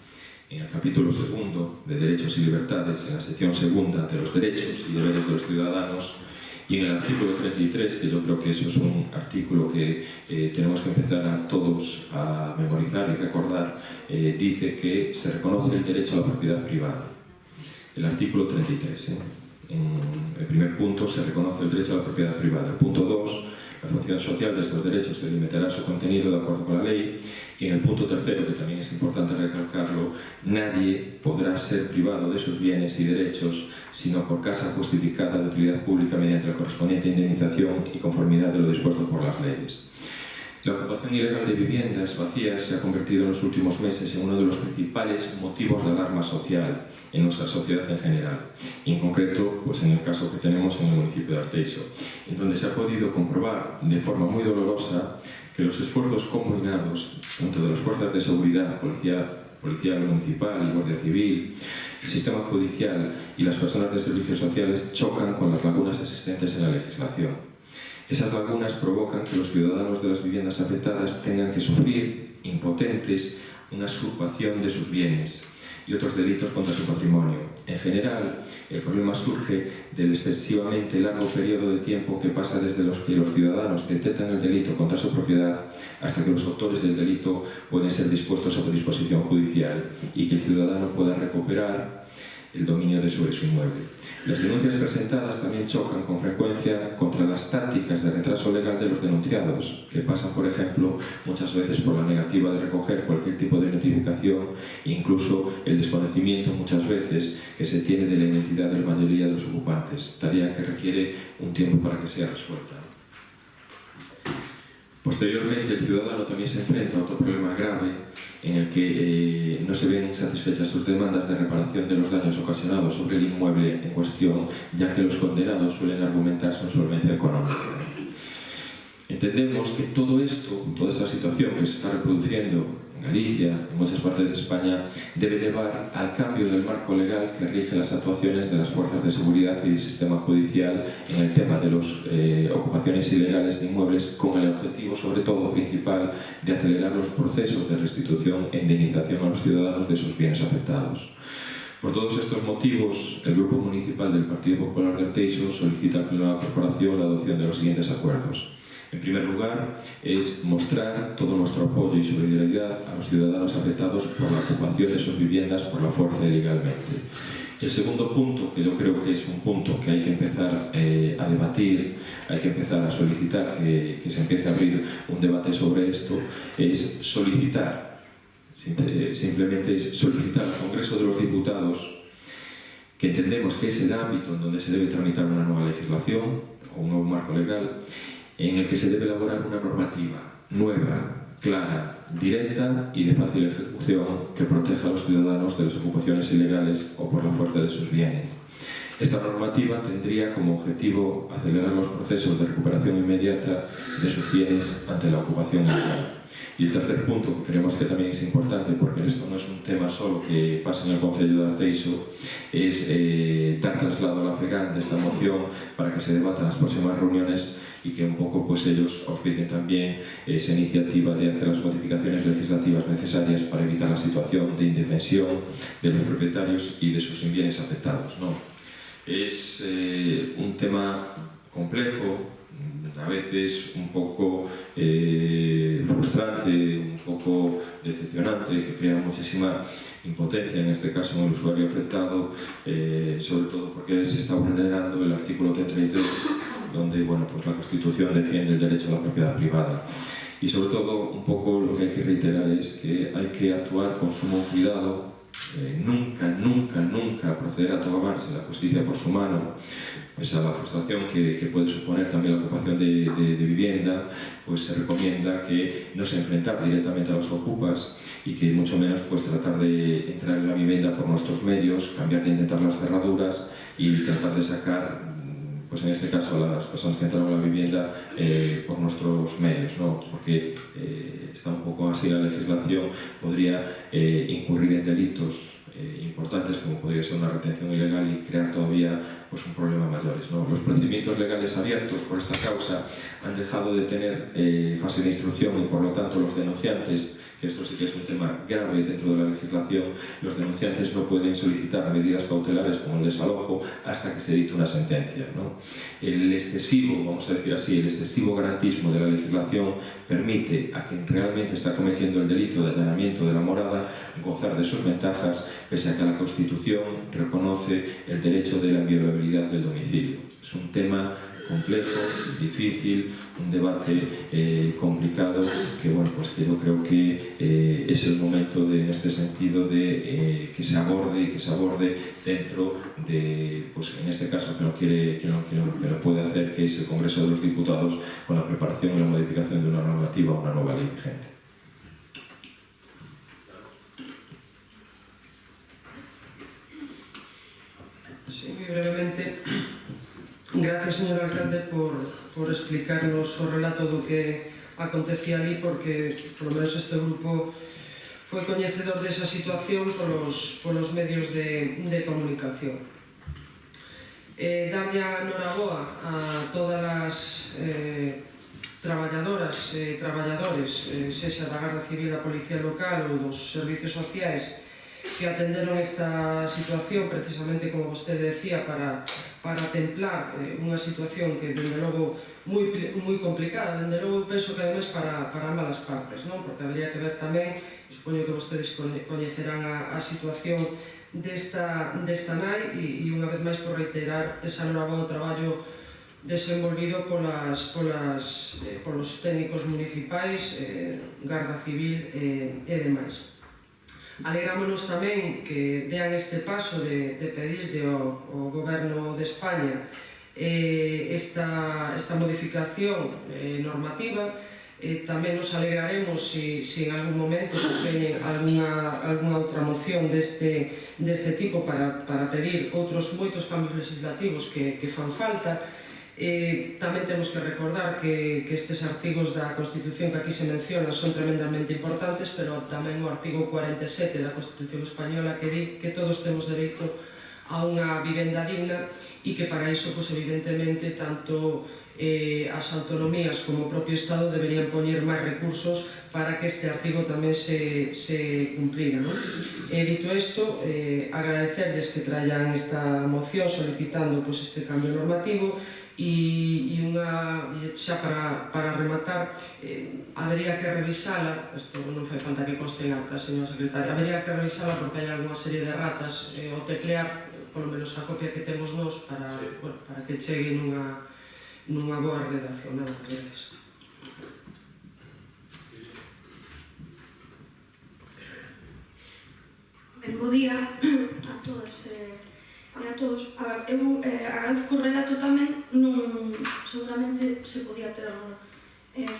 en el capítulo segundo de derechos y libertades, en la sección segunda de los derechos y deberes de los ciudadanos, y en el artículo 33, que yo creo que eso es un artículo que tenemos que empezar a todos a memorizar y recordar, dice que se reconoce el derecho a la propiedad privada. El artículo 33, en el primer punto se reconoce el derecho a la propiedad privada. El punto 2, la función social de estos derechos se limitará su contenido de acuerdo con la ley. Y en el punto tercero, que también es importante recalcarlo, nadie podrá ser privado de sus bienes y derechos sino por causa justificada de utilidad pública mediante la correspondiente indemnización y conformidad de lo dispuesto por las leyes. La ocupación ilegal de viviendas vacías se ha convertido en los últimos meses en uno de los principales motivos de alarma social en nuestra sociedad en general, y en concreto pues en el caso que tenemos en el municipio de Arteixo, en donde se ha podido comprobar de forma muy dolorosa que los esfuerzos combinados, tanto de las fuerzas de seguridad, policía municipal y guardia civil, el sistema judicial y las personas de servicios sociales chocan con las lagunas existentes en la legislación. Esas lagunas provocan que los ciudadanos de las viviendas afectadas tengan que sufrir, impotentes, una usurpación de sus bienes y otros delitos contra su patrimonio. En general, el problema surge del excesivamente largo periodo de tiempo que pasa desde los que los ciudadanos detectan el delito contra su propiedad hasta que los autores del delito pueden ser dispuestos a disposición judicial y que el ciudadano pueda recuperar el dominio sobre su inmueble. Las denuncias presentadas también chocan con frecuencia contra las tácticas de retraso legal de los denunciados, que pasan, por ejemplo, muchas veces por la negativa de recoger cualquier tipo de notificación e incluso el desconocimiento muchas veces que se tiene de la identidad de la mayoría de los ocupantes, tarea que requiere un tiempo para que sea resuelta. Posteriormente, el ciudadano también se enfrenta a otro problema grave en el que no se ven satisfechas sus demandas de reparación de los daños ocasionados sobre el inmueble en cuestión, ya que los condenados suelen argumentar su insolvencia económica. Entendemos que todo esto, toda esta situación que se está reproduciendo en Galicia, en muchas partes de España, debe llevar al cambio del marco legal que rige las actuaciones de las fuerzas de seguridad y del sistema judicial en el tema de las ocupaciones ilegales de inmuebles, con el objetivo, sobre todo principal, de acelerar los procesos de restitución e indemnización a los ciudadanos de sus bienes afectados. Por todos estos motivos, el Grupo Municipal del Partido Popular de Arteixo solicita al Pleno de la Corporación la adopción de los siguientes acuerdos. En primer lugar, es mostrar todo nuestro apoyo y solidaridad a los ciudadanos afectados por la ocupación de sus viviendas por la fuerza ilegalmente. El segundo punto, que yo creo que es un punto que hay que empezar a debatir, hay que empezar a solicitar que se empiece a abrir un debate sobre esto, es solicitar, simplemente es solicitar al Congreso de los Diputados, que entendemos que es el ámbito en donde se debe tramitar una nueva legislación o un nuevo marco legal, en el que se debe elaborar una normativa nueva, clara, directa y de fácil ejecución que proteja a los ciudadanos de las ocupaciones ilegales o por la fuerza de sus bienes. Esta normativa tendría como objetivo acelerar los procesos de recuperación inmediata de sus bienes ante la ocupación ilegal. Y el tercer punto, que creemos que también es importante, porque esto no es un tema solo que pasa en el Concello de Arteixo, es dar traslado a la FEGAN de esta moción para que se debata en las próximas reuniones y que un poco pues ellos auspicien también esa iniciativa de hacer las modificaciones legislativas necesarias para evitar la situación de indefensión de los propietarios y de sus bienes afectados, ¿no? Es un tema complejo, a veces un poco frustrante, un poco decepcionante, que crea muchísima impotencia, en este caso en el usuario afectado, sobre todo porque se está vulnerando el artículo 33, donde pues la Constitución defiende el derecho a la propiedad privada. Y sobre todo, un poco lo que hay que reiterar es que hay que actuar con sumo cuidado nunca proceder a tomarse la justicia por su mano, pese a la frustración que puede suponer también la ocupación de vivienda, pues se recomienda que no se enfrentar directamente a los ocupas y que mucho menos pues tratar de entrar en la vivienda por nuestros medios, cambiar de intentar las cerraduras y tratar de sacar, pues en este caso, a las personas que entraron a la vivienda por nuestros medios, ¿no? Porque está un poco así la legislación, podría incurrir en delitos importantes como podría ser una retención ilegal y crear todavía pues, un problema mayores, ¿no? Los procedimientos legales abiertos por esta causa han dejado de tener fase de instrucción y por lo tanto los denunciantes, que esto sí que es un tema grave dentro de la legislación, los denunciantes no pueden solicitar medidas cautelares como el desalojo hasta que se dicte una sentencia, ¿no? El excesivo, vamos a decir así, el excesivo garantismo de la legislación permite a quien realmente está cometiendo el delito de allanamiento de la morada gozar de sus ventajas, pese a que la Constitución reconoce el derecho de la inviolabilidad del domicilio. Es un tema complejo, difícil, un debate complicado que, bueno, pues que yo creo que es el momento de, en este sentido de que se aborde dentro de, pues en este caso que lo puede hacer, que es el Congreso de los Diputados, con la preparación y la modificación de una normativa o una nueva ley vigente. Sí, muy brevemente. Gracias, señor alcalde, por explicarnos o relato do que acontecía ali, porque, polo menos, este grupo foi coñecedor desa situación polos medios de comunicación. Darlle a noraboa a todas as traballadoras e traballadores, sexa da Garda Civil, da Policía Local ou dos servicios sociais, que atenderon esta situación precisamente, como vostede decía, para templar unha situación que, dende logo, moi complicada. Dende logo, penso que, ademais, para ambas as partes, non? Porque habría que ver tamén, supoño que vostedes coñecerán a situación desta nai e, unha vez máis, por reiterar esa noraboa traballo desenvolvido polos técnicos municipais, Garda Civil e demais. Alegrámonos tamén que dean este paso de pedirlle ao Goberno de España esta modificación normativa. Tamén nos alegraremos se en algún momento veñen algunha outra moción deste tipo para pedir outros moitos cambios legislativos que fan falta. Tamén temos que recordar que estes artigos da Constitución que aquí se mencionan son tremendamente importantes, pero tamén o artigo 47 da Constitución española que di que todos temos dereito a unha vivenda digna e que para iso, pues, evidentemente, tanto as autonomías como o propio Estado deberían poñer máis recursos para que este artigo tamén se cumplira, non? Dito isto, agradecerles que traian esta moción solicitando este cambio normativo e xa para rematar, habería que revisala, isto non fai falta que conste en acta, señora secretaria, habería que revisala porque hai algunha serie de ratas ao teclear, polo menos a copia que temos nós, para que chegue nunha boa redacción. Nada, gracias. Bo día a todas e a todos. Eu agradezco o relato tamén, seguramente se podía ter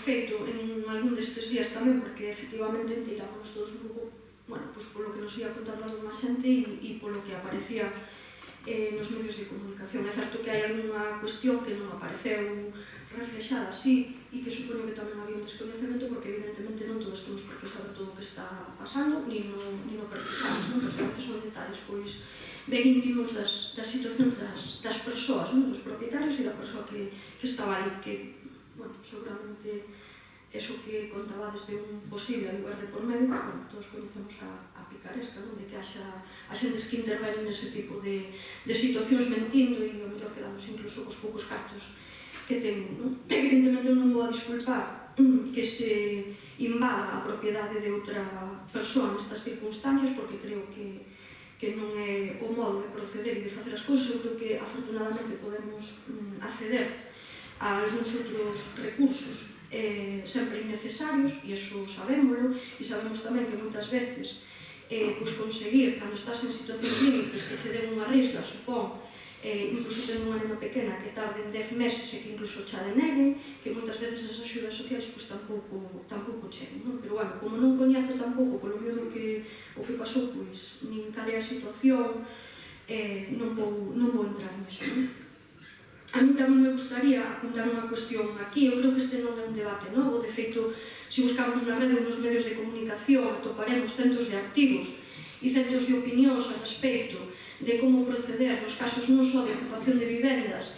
feito en algún destes días tamén, porque efectivamente enterámonos todos un pouco, polo que nos ia contando alguna xente e polo que aparecía nos medios de comunicación. É certo que hai algunha cuestión que non apareceu reflexada así e que supoño que tamén había un descoñecemento, porque evidentemente non todos temos por que saber todo o que está pasando, ni no precisamos, porque a veces son detalles ben íntimos das situacións das persoas, dos propietarios e da persoa que estaba ali, que, seguramente, eso que contabades de un posible lugar de por medio, todos conocemos a picaresca, de que haxa xentes que intervenen nese tipo de situacións mentindo e ao mellor quedamos incluso cos poucos cartos que ten. Evidentemente non vou a disculpar que se invada a propiedade de outra persoa nestas circunstancias, porque creo que non é o modo de proceder e de facer as cousas. Eu creo que afortunadamente podemos acceder a algúns outros recursos sempre innecesarios, e iso sabémoslo, e sabemos tamén que moitas veces conseguir, cando estás en situacións límites, que che den unha risla, supón, incluso tendo unha nena pequena que tarden 10 meses e que incluso xa deneguen, que moitas veces as axudas sociais tampouco chegan, non? Pero, bueno, como non coñezo tampouco polo medio o que pasou, pois, nin cal é a situación, non vou entrar niso, non? A mí tamén me gustaría apuntar unha cuestión aquí. Eu creo que este non é un debate novo. De feito, se buscamos na rede ou nos medios de comunicación, atoparemos centos de artigos e centos de opinións a respecto de como proceder nos casos non só de ocupación de vivendas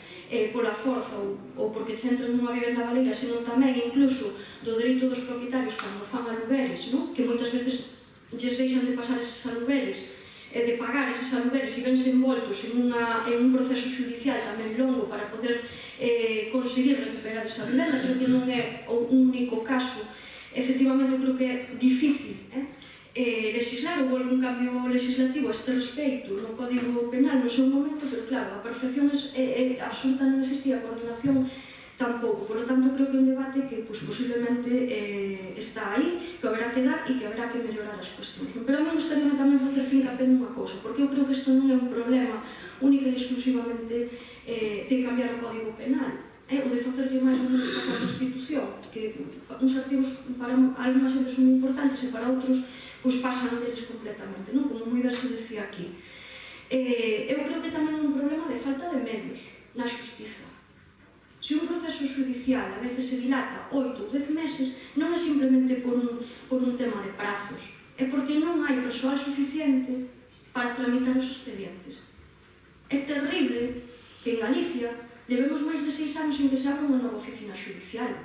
pola forza ou porque che entran nunha vivenda galega, senón tamén incluso do dereito dos propietarios cando fan alugueres, non? Que moitas veces lles deixan de pasar eses alugueres, de pagar eses alugueres e vense envoltos en un proceso judicial tamén longo para poder conseguir recuperar esa vivenda. Creo que non é un único caso. Efectivamente, creo que é difícil legislar ou algún cambio legislativo a este respecto no Código Penal no seu momento, pero claro, a perfección absoluta non existía, a coordinación tampouco. Por lo tanto, creo que é un debate que posiblemente está aí, que haberá que dar e que haberá que mellorar as cuestións. Pero a mí gustaría tamén facer fincapé nunha cousa, porque eu creo que isto non é un problema única e exclusivamente de cambiar o Código Penal, ou de facerlle máis ou menos a Constitución, que uns artigos para algunhas xentes son importantes e para outros pois pasan deles completamente, non? Como moi ben se decía aquí. Eu creo que tamén é un problema de falta de medios na xustiza. Se un proceso judicial a veces se dilata 8 ou 10 meses, non é simplemente por un tema de prazos, é porque non hai persoal suficiente para tramitar os expedientes. É terrible que en Galicia levemos máis de 6 anos en que se abra unha nova oficina judicial,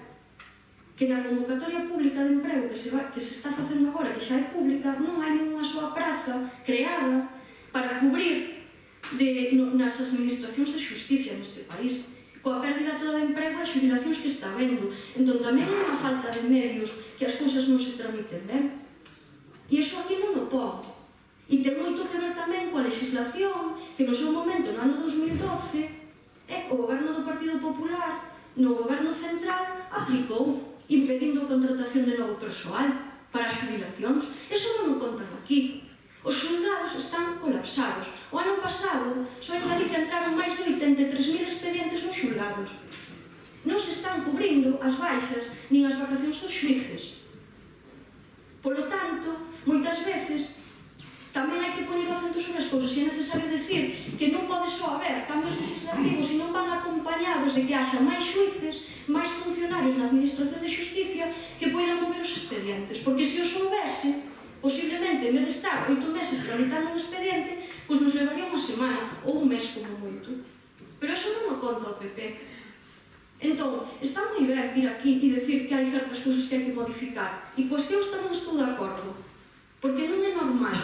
que na convocatoria pública de emprego que se está facendo agora, que xa é pública, non hai ninguna soa praza creada para cubrir nas administracións de justicia neste país, coa pérdida toda de emprego e as xubilacións que está vendo. Entón tamén é unha falta de medios que as cousas non se tramiten ben. E iso aquí non o pon. E ten moito que ver tamén coa legislación que no seu momento, no ano 2012, o goberno do Partido Popular, no goberno central, aplicou, impedindo a contratación de novo persoal para as xubilacións. Iso non o contan aquí. Os xulgados están colapsados. O ano pasado, só en Galicia entraron máis de 83.000 expedientes nos xulgados. Non se están cubrindo as baixas nin as vacacións dos xuíces. Polo tanto, moitas veces, tamén hai que poner o acento sobre as cousas. E é necesario decir que non pode só haber cambios legislativos e non van acompañados de que haxa máis xuíces, máis funcionarios na Administración de Xusticia que poidan mover os expedientes. Porque se os soubese, posiblemente, en vez de estar 8 meses tramitando un expediente, pois nos levaría unha semana ou un mes como moito. Pero iso non o conta o PP. Entón, está moi ben vir aquí e decir que hai certas cousas que hai que modificar. E cuestións tamén estou de acordo, porque non é normal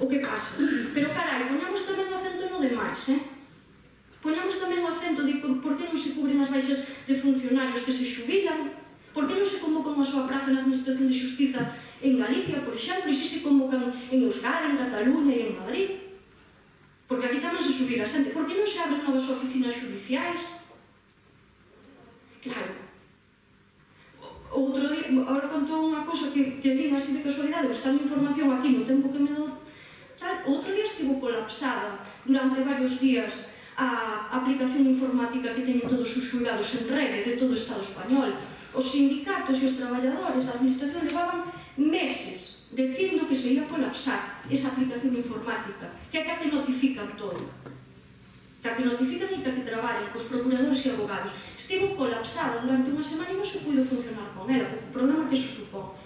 o que pasa. Pero carai, ponemos tamén o acento no demais, Ponemos tamén o acento de por que non se cubren as baixas de funcionarios que se xubilan, por que non se convoca unha súa praza na Administración de Xustiza en Galicia, por exemplo, e se se convocan en Euskadi, en Cataluña e en Madrid. Porque aquí tamén se xubila a xente. Por que non se abren novas oficinas judiciais? Claro. Outro día, ahora contou unha cousa que din así de casualidade, buscando información aquí no tempo que me dou, outro día estivo colapsada durante varios días a aplicación informática que teñen todos os xulgados en rede de todo o Estado español. Os sindicatos e os traballadores da administración levaban meses dicindo que se ia colapsar esa aplicación informática, que é que notifican todo, que notifican e que traballan cos procuradores e abogados. Estivo colapsada durante unha semana e non se puido funcionar con ela, o problema que iso supón.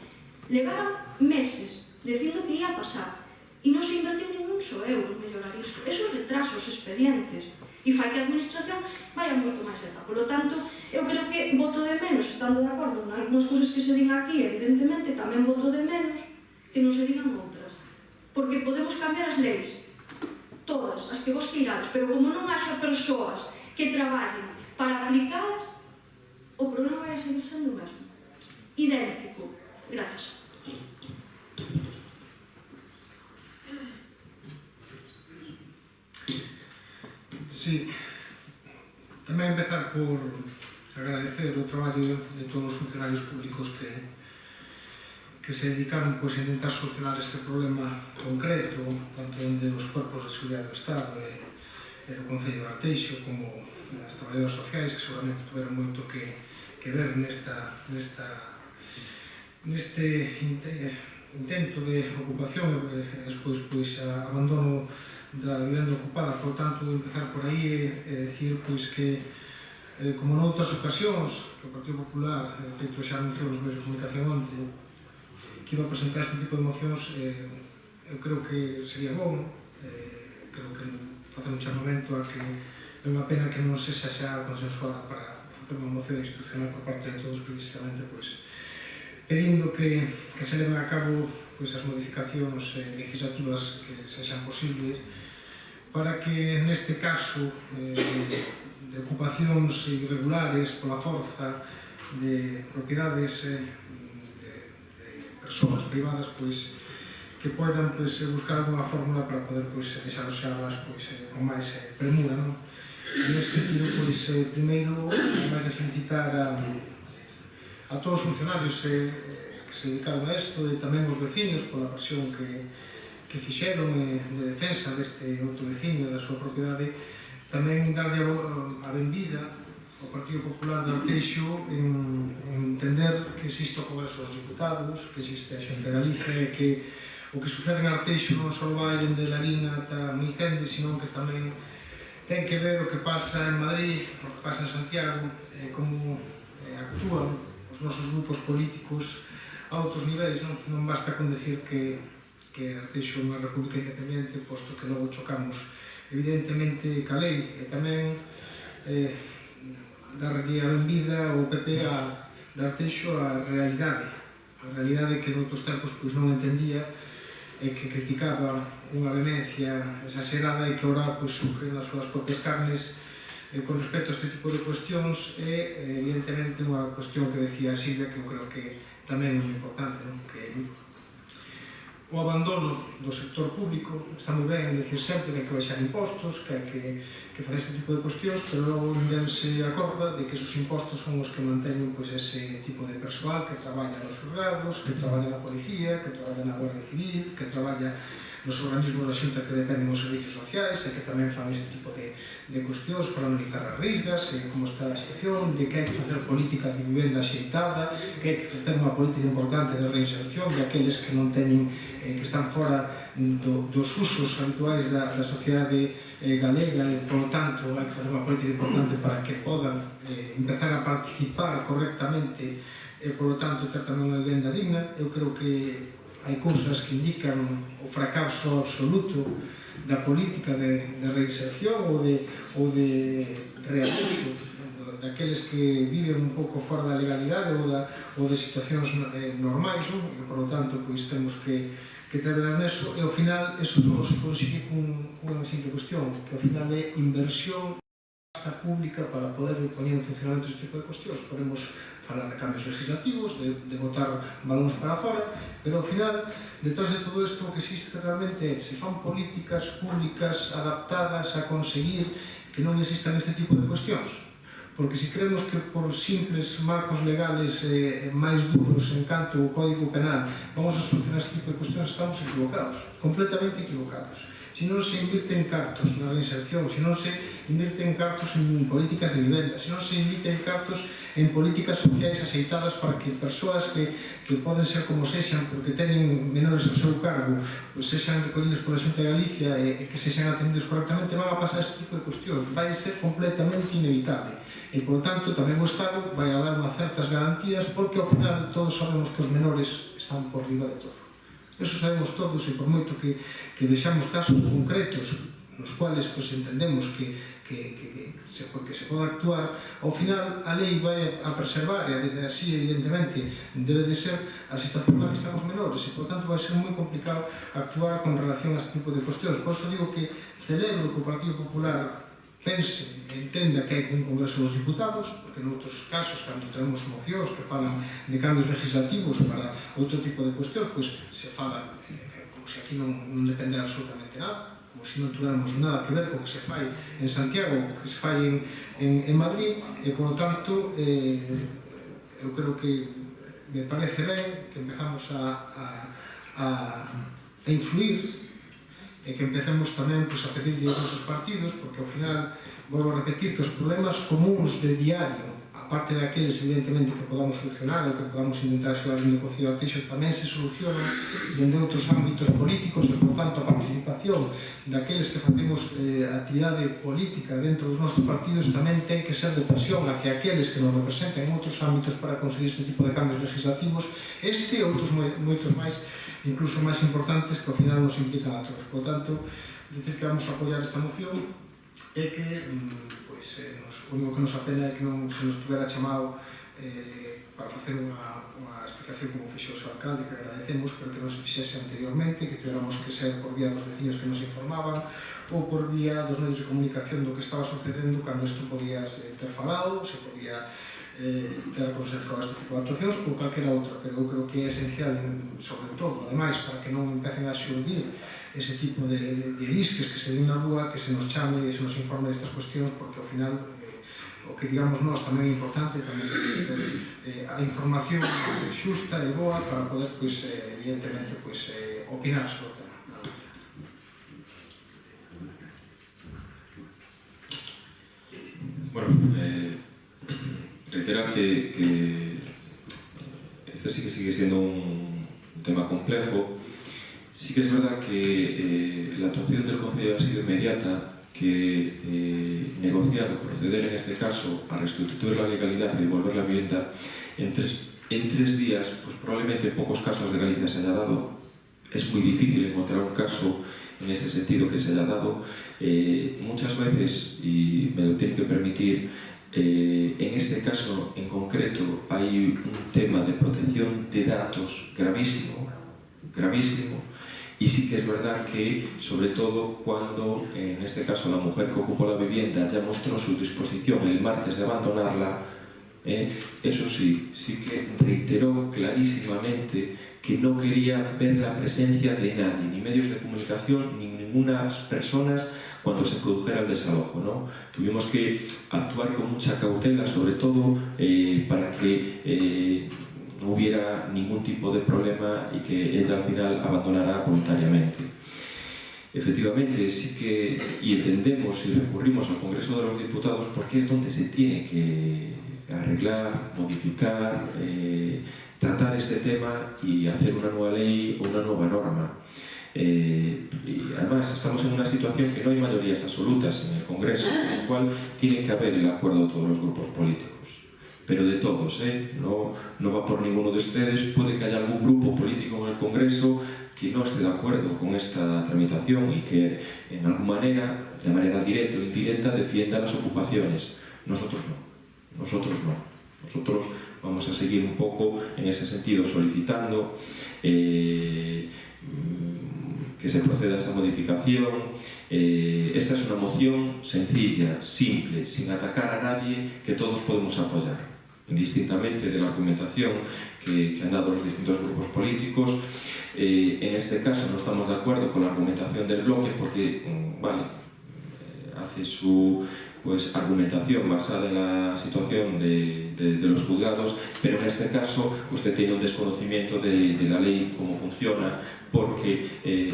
Levaban meses dicindo que ia pasar e non se invertiu ningún só euro en mellorar iso. Eso retrasa os expedientes e fai que a administración vaya moito máis lenta. Por lo tanto, eu creo que voto de menos, estando de acordo en algunhas cousas que se din aquí, evidentemente, tamén voto de menos que non se digan outras. Porque podemos cambiar as leis, todas, as que vos queirades, pero como non haxa persoas que traballen para aplicalas, o problema vai a seguir sendo o mesmo. Idéntico. Gracias. Sí, tamén empezar por agradecer o traballo de todos os funcionarios públicos que que se dedicaron a intentar solucionar este problema concreto, tanto onde os corpos de seguridade do Estado e do Concello de Arteixo como as traballadoras sociais, que seguramente tiveron moito que ver neste intento de ocupación e despois abandono da vivenda ocupada. Por tanto, empezar por aí e dicir que como noutras ocasións que o Partido Popular, feito xa anunciou nos medios de comunicación onte, que iba a presentar este tipo de mocións, eu creo que sería bom, creo que facer un chamamento a que é unha pena que non sexa xa consensuada para facer unha moción institucional por parte de todos, precisamente pedindo que se leven a cabo as modificacións legislativas que sexan posibles para que neste caso de ocupacións irregulares pola forza de propiedades persoas privadas que poidan buscar alguna fórmula para poder desaloxarlas con máis premura, non? En ese sentido, primeiro, ademais de felicitar a todos os funcionarios que se dedicaron a isto e tamén os veciños pola presión que fixeron de defensa deste outro veciño da súa propiedade, tamén darlle a benvida ao Partido Popular de Arteixo en entender que existe o Congreso dos Diputados, que existe a Xunta de Galicia e que o que sucede en Arteixo non só vai dende Larín ata Moicende, sino que tamén ten que ver o que pasa en Madrid, o que pasa en Santiago, como actúan os nosos grupos políticos a outros niveis. Non basta con decir que Arteixo é unha república independente, posto que logo chocamos evidentemente ca lei, e tamén darlle a benvida ao PP de Arteixo a realidade que noutros tempos non entendía e que criticaba unha vehemencia exagerada e que ora sufre nas súas propias carnes con respecto a este tipo de cuestións. E evidentemente unha cuestión que decía Silvia, que eu creo que tamén é moi importante, que o abandono do sector público. Está moi ben dicir sempre que hai que baixar impostos, que hai que facer este tipo de cuestións, pero logo ninguén se acorda de que esos impostos son os que manteñen ese tipo de persoal que traballa nos xulgados, que traballa na policía, que traballa na Guardia Civil, que traballa nos organismos da Xunta que dependen dos servicios sociais e que tamén fan este tipo de cuestións para analizar as risgas e como está a situación, de que hai que facer política de vivenda axeitada, que hai que facer unha política importante de reinserción de aqueles que non teñen, que están fora dos usos habituais da sociedade galega, e, por lo tanto, hai que facer unha política importante para que podan empezar a participar correctamente e, por lo tanto, ter tamén unha vivenda digna. Eu creo que hai cousas que indican o fracaso absoluto da política de reinserción ou de reabuso daqueles que viven un pouco fora da legalidade ou de situacións normais, e, por lo tanto, temos que traballar neso, e ao final eso só se consigue cunha simple cuestión, que ao final é inversión pública para poder poñer en funcionamento este tipo de cuestións. Podemos falar de cambios legislativos, de botar balóns para fora, pero ao final, detrás de todo isto, o que existe realmente é se fan políticas públicas adaptadas a conseguir que non existan este tipo de cuestións. Porque se creemos que por simples marcos legales máis duros en canto ao Código Penal vamos a solucionar este tipo de cuestións, estamos equivocados, completamente equivocados. Se non se invirten cartos na reinserción, se non se invirten cartos en políticas de vivenda, se non se invirten cartos en políticas sociais axeitadas para que persoas que poden ser como sexan, porque teñen menores ao seu cargo, sexan recollidos pola Xunta de Galicia e que sexan atendidos correctamente, van a pasar este tipo de cuestións. Vai ser completamente inevitable. E, por tanto, tamén o Estado vai a dar unhas certas garantías, porque ao final todos sabemos que os menores están por riba de todo. Eso sabemos todos, e por moito que vexamos casos concretos nos cuales entendemos que se pode actuar, ao final a lei vai a preservar, e así evidentemente debe de ser a situación na que están os menores, e por tanto vai ser moi complicado actuar con relación a este tipo de cuestións. Por iso digo que celebro que o Partido Popular pense e entenda que hai un Congreso dos Diputados, porque noutros casos, cando tenemos mocións que falan de cambios legislativos para outro tipo de cuestións, se fala como se aquí non dependera absolutamente nada, como se non tuviéramos nada que ver co que se fai en Santiago, co que se fai en Madrid, e, por lo tanto, eu creo que me parece ben que empezamos a influir e que empecemos tamén a pedirle aos nosos partidos, porque ao final, volvo a repetir, que os problemas comuns de diario, aparte daqueles evidentemente que podamos solucionar ou que podamos intentar axudar en negocio de arteixo, tamén se solucionan dende outros ámbitos políticos e, por tanto, a participación daqueles que facemos actividade política dentro dos nosos partidos tamén ten que ser de presión hacia aqueles que nos representan en outros ámbitos para conseguir este tipo de cambios legislativos, este e outros moitos máis, incluso máis importantes, que ao final nos implican a todos. Por tanto, dicir que vamos a apoiar esta moción é que o único que nos apena é que non se nos tuvera chamado para facer unha explicación como fixo o seu alcalde, que agradecemos, pero que non se fixese anteriormente, que tuéramos que ser por vía dos veciños que nos informaban ou por vía dos medios de comunicación do que estaba sucedendo cando isto podía ter falado, se podía ter consensuado este tipo de actuacións ou calquera outra, pero eu creo que é esencial, sobre todo, ademais, para que non empecen a xurdir ese tipo de disques que se den na rúa, que se nos chame e se nos informe destas cuestións, porque ao final o que digamos nós tamén é importante, tamén que ter a información xusta e boa para poder, evidentemente, opinar sobre o tema. Bueno, reiterar que este sí que sigue siendo un tema complejo. Sí que es verdad que la actuación del Concello ha sido inmediata, que negociar o proceder en este caso a restituir la legalidad y devolver la vivienda en tres días, pues probablemente en pocos casos de Galicia se haya dado. Es muy difícil encontrar un caso en este sentido que se haya dado. Muchas veces, y me lo tienen que permitir, en este caso en concreto hay un tema de protección de datos gravísimo, y sí que es verdad que, sobre todo cuando en este caso la mujer que ocupó la vivienda ya mostró su disposición el martes de abandonarla, eso sí que reiteró clarísimamente que no quería ver la presencia de nadie, ni medios de comunicación, ni ninguna personas cuando se produjera el desalojo, ¿no? Tuvimos que actuar con mucha cautela, sobre todo para que no hubiera ningún tipo de problema y que ella al final abandonara voluntariamente. Efectivamente, sí que, y entendemos y recurrimos al Congreso de los Diputados porque es donde se tiene que arreglar, modificar, tratar este tema y hacer una nueva ley o una nueva norma. Y además estamos en una situación que no hay mayorías absolutas en el Congreso, con lo cual tiene que haber el acuerdo de todos los grupos políticos, pero de todos, no va por ninguno de ustedes. Puede que haya algún grupo político en el Congreso que no esté de acuerdo con esta tramitación y que en alguna manera, de manera directa o indirecta, defienda las ocupaciones. Nosotros no. Nosotros vamos a seguir un poco en ese sentido solicitando que se proceda a esta modificación. Esta es una moción sencilla, simple, sin atacar a nadie, que todos podemos apoyar, indistintamente de la argumentación que han dado los distintos grupos políticos. En este caso no estamos de acuerdo con la argumentación del bloque porque, hace su argumentación basada en la situación de los juzgados, pero en este caso usted tiene un desconocimiento de la ley, cómo funciona, porque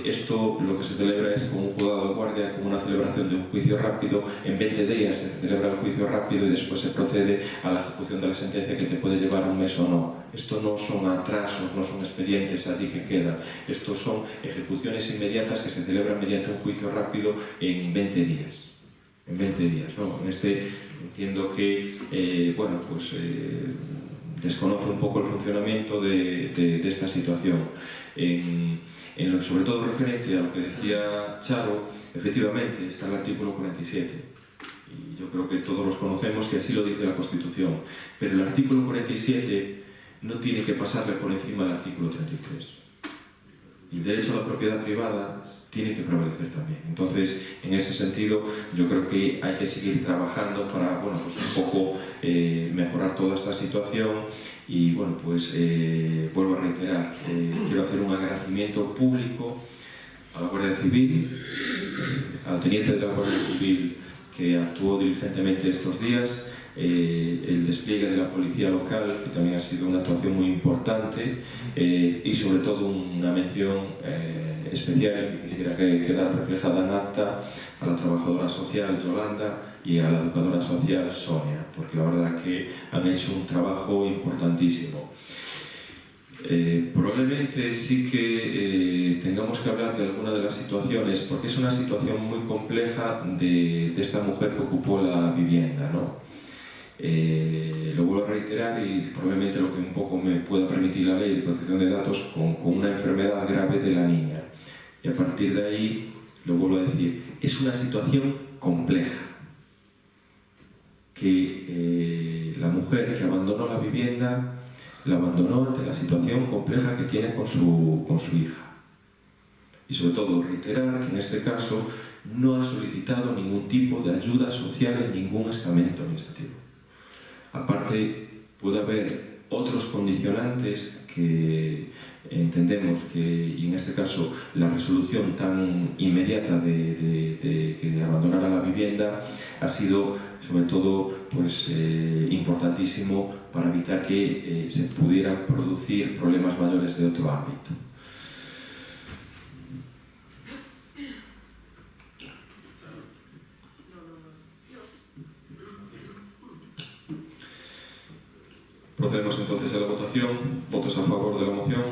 esto lo que se celebra es como un juzgado de guardia, como una celebración de un juicio rápido. En 20 días se celebra el juicio rápido y después se procede a la ejecución de la sentencia, que te puede llevar un mes o no. Esto no son atrasos, no son expedientes allí que quedan. Estos son ejecuciones inmediatas que se celebran mediante un juicio rápido en 20 días. En 20 días, ¿no? En este entiendo que, desconoce un poco el funcionamiento de esta situación. En lo que sobre todo referente a lo que decía Charo, efectivamente está el artículo 47. Y yo creo que todos los conocemos y así lo dice la Constitución. Pero el artículo 47 no tiene que pasarle por encima del artículo 33. Y el derecho a la propiedad privada tiene que prevalecer también. Entonces, en ese sentido, yo creo que hay que seguir trabajando para, un poco mejorar toda esta situación. Y vuelvo a reiterar, quiero hacer un agradecimiento público a la Guardia Civil, al teniente de la Guardia Civil que actuó diligentemente estos días, el despliegue de la policía local, que también ha sido una actuación muy importante, y sobre todo una mención especial que quisiera que quedara reflejada en acta a la trabajadora social Yolanda y a la educadora social Sonia, porque la verdad que han hecho un trabajo importantísimo. Probablemente sí que tengamos que hablar de alguna de las situaciones, porque es una situación muy compleja de esta mujer que ocupó la vivienda, ¿no? Lo vuelvo a reiterar, y probablemente lo que un poco me pueda permitir la ley de protección de datos, con una enfermedad grave de la niña. Y a partir de ahí, lo vuelvo a decir, es una situación compleja, que la mujer que abandonó la vivienda la abandonó ante la situación compleja que tiene con su hija. Y sobre todo reiterar que en este caso no ha solicitado ningún tipo de ayuda social en ningún estamento administrativo. Aparte, puede haber otros condicionantes que entendemos que, y en este caso la resolución tan inmediata de que abandonara la vivienda ha sido sobre todo pues, importantísimo para evitar que se pudieran producir problemas mayores de otro ámbito. Procedemos entonces a la votación. ¿Votos a favor de la moción?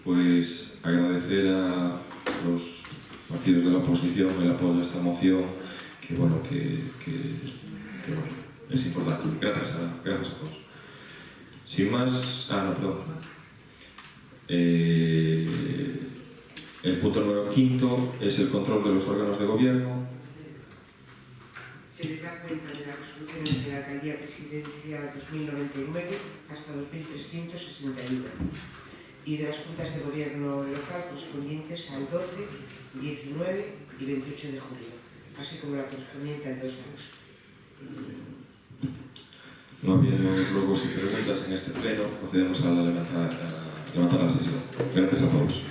Pues agradecer a los partidos de la oposición el apoyo a esta moción, que bueno, que bueno, es importante. Gracias a todos. Sin más, perdón. El punto número 5 es el control de los órganos de gobierno. Se les da cuenta de las resoluciones de la Alcaldía Presidencia 2099 hasta 2361 y de las juntas de gobierno local correspondientes al 12, 19 y 28 de julio, así como la correspondiente al 2 de agosto. No habiendo luego sin preguntas en este pleno, procedemos a levantar la sesión. Gracias a todos.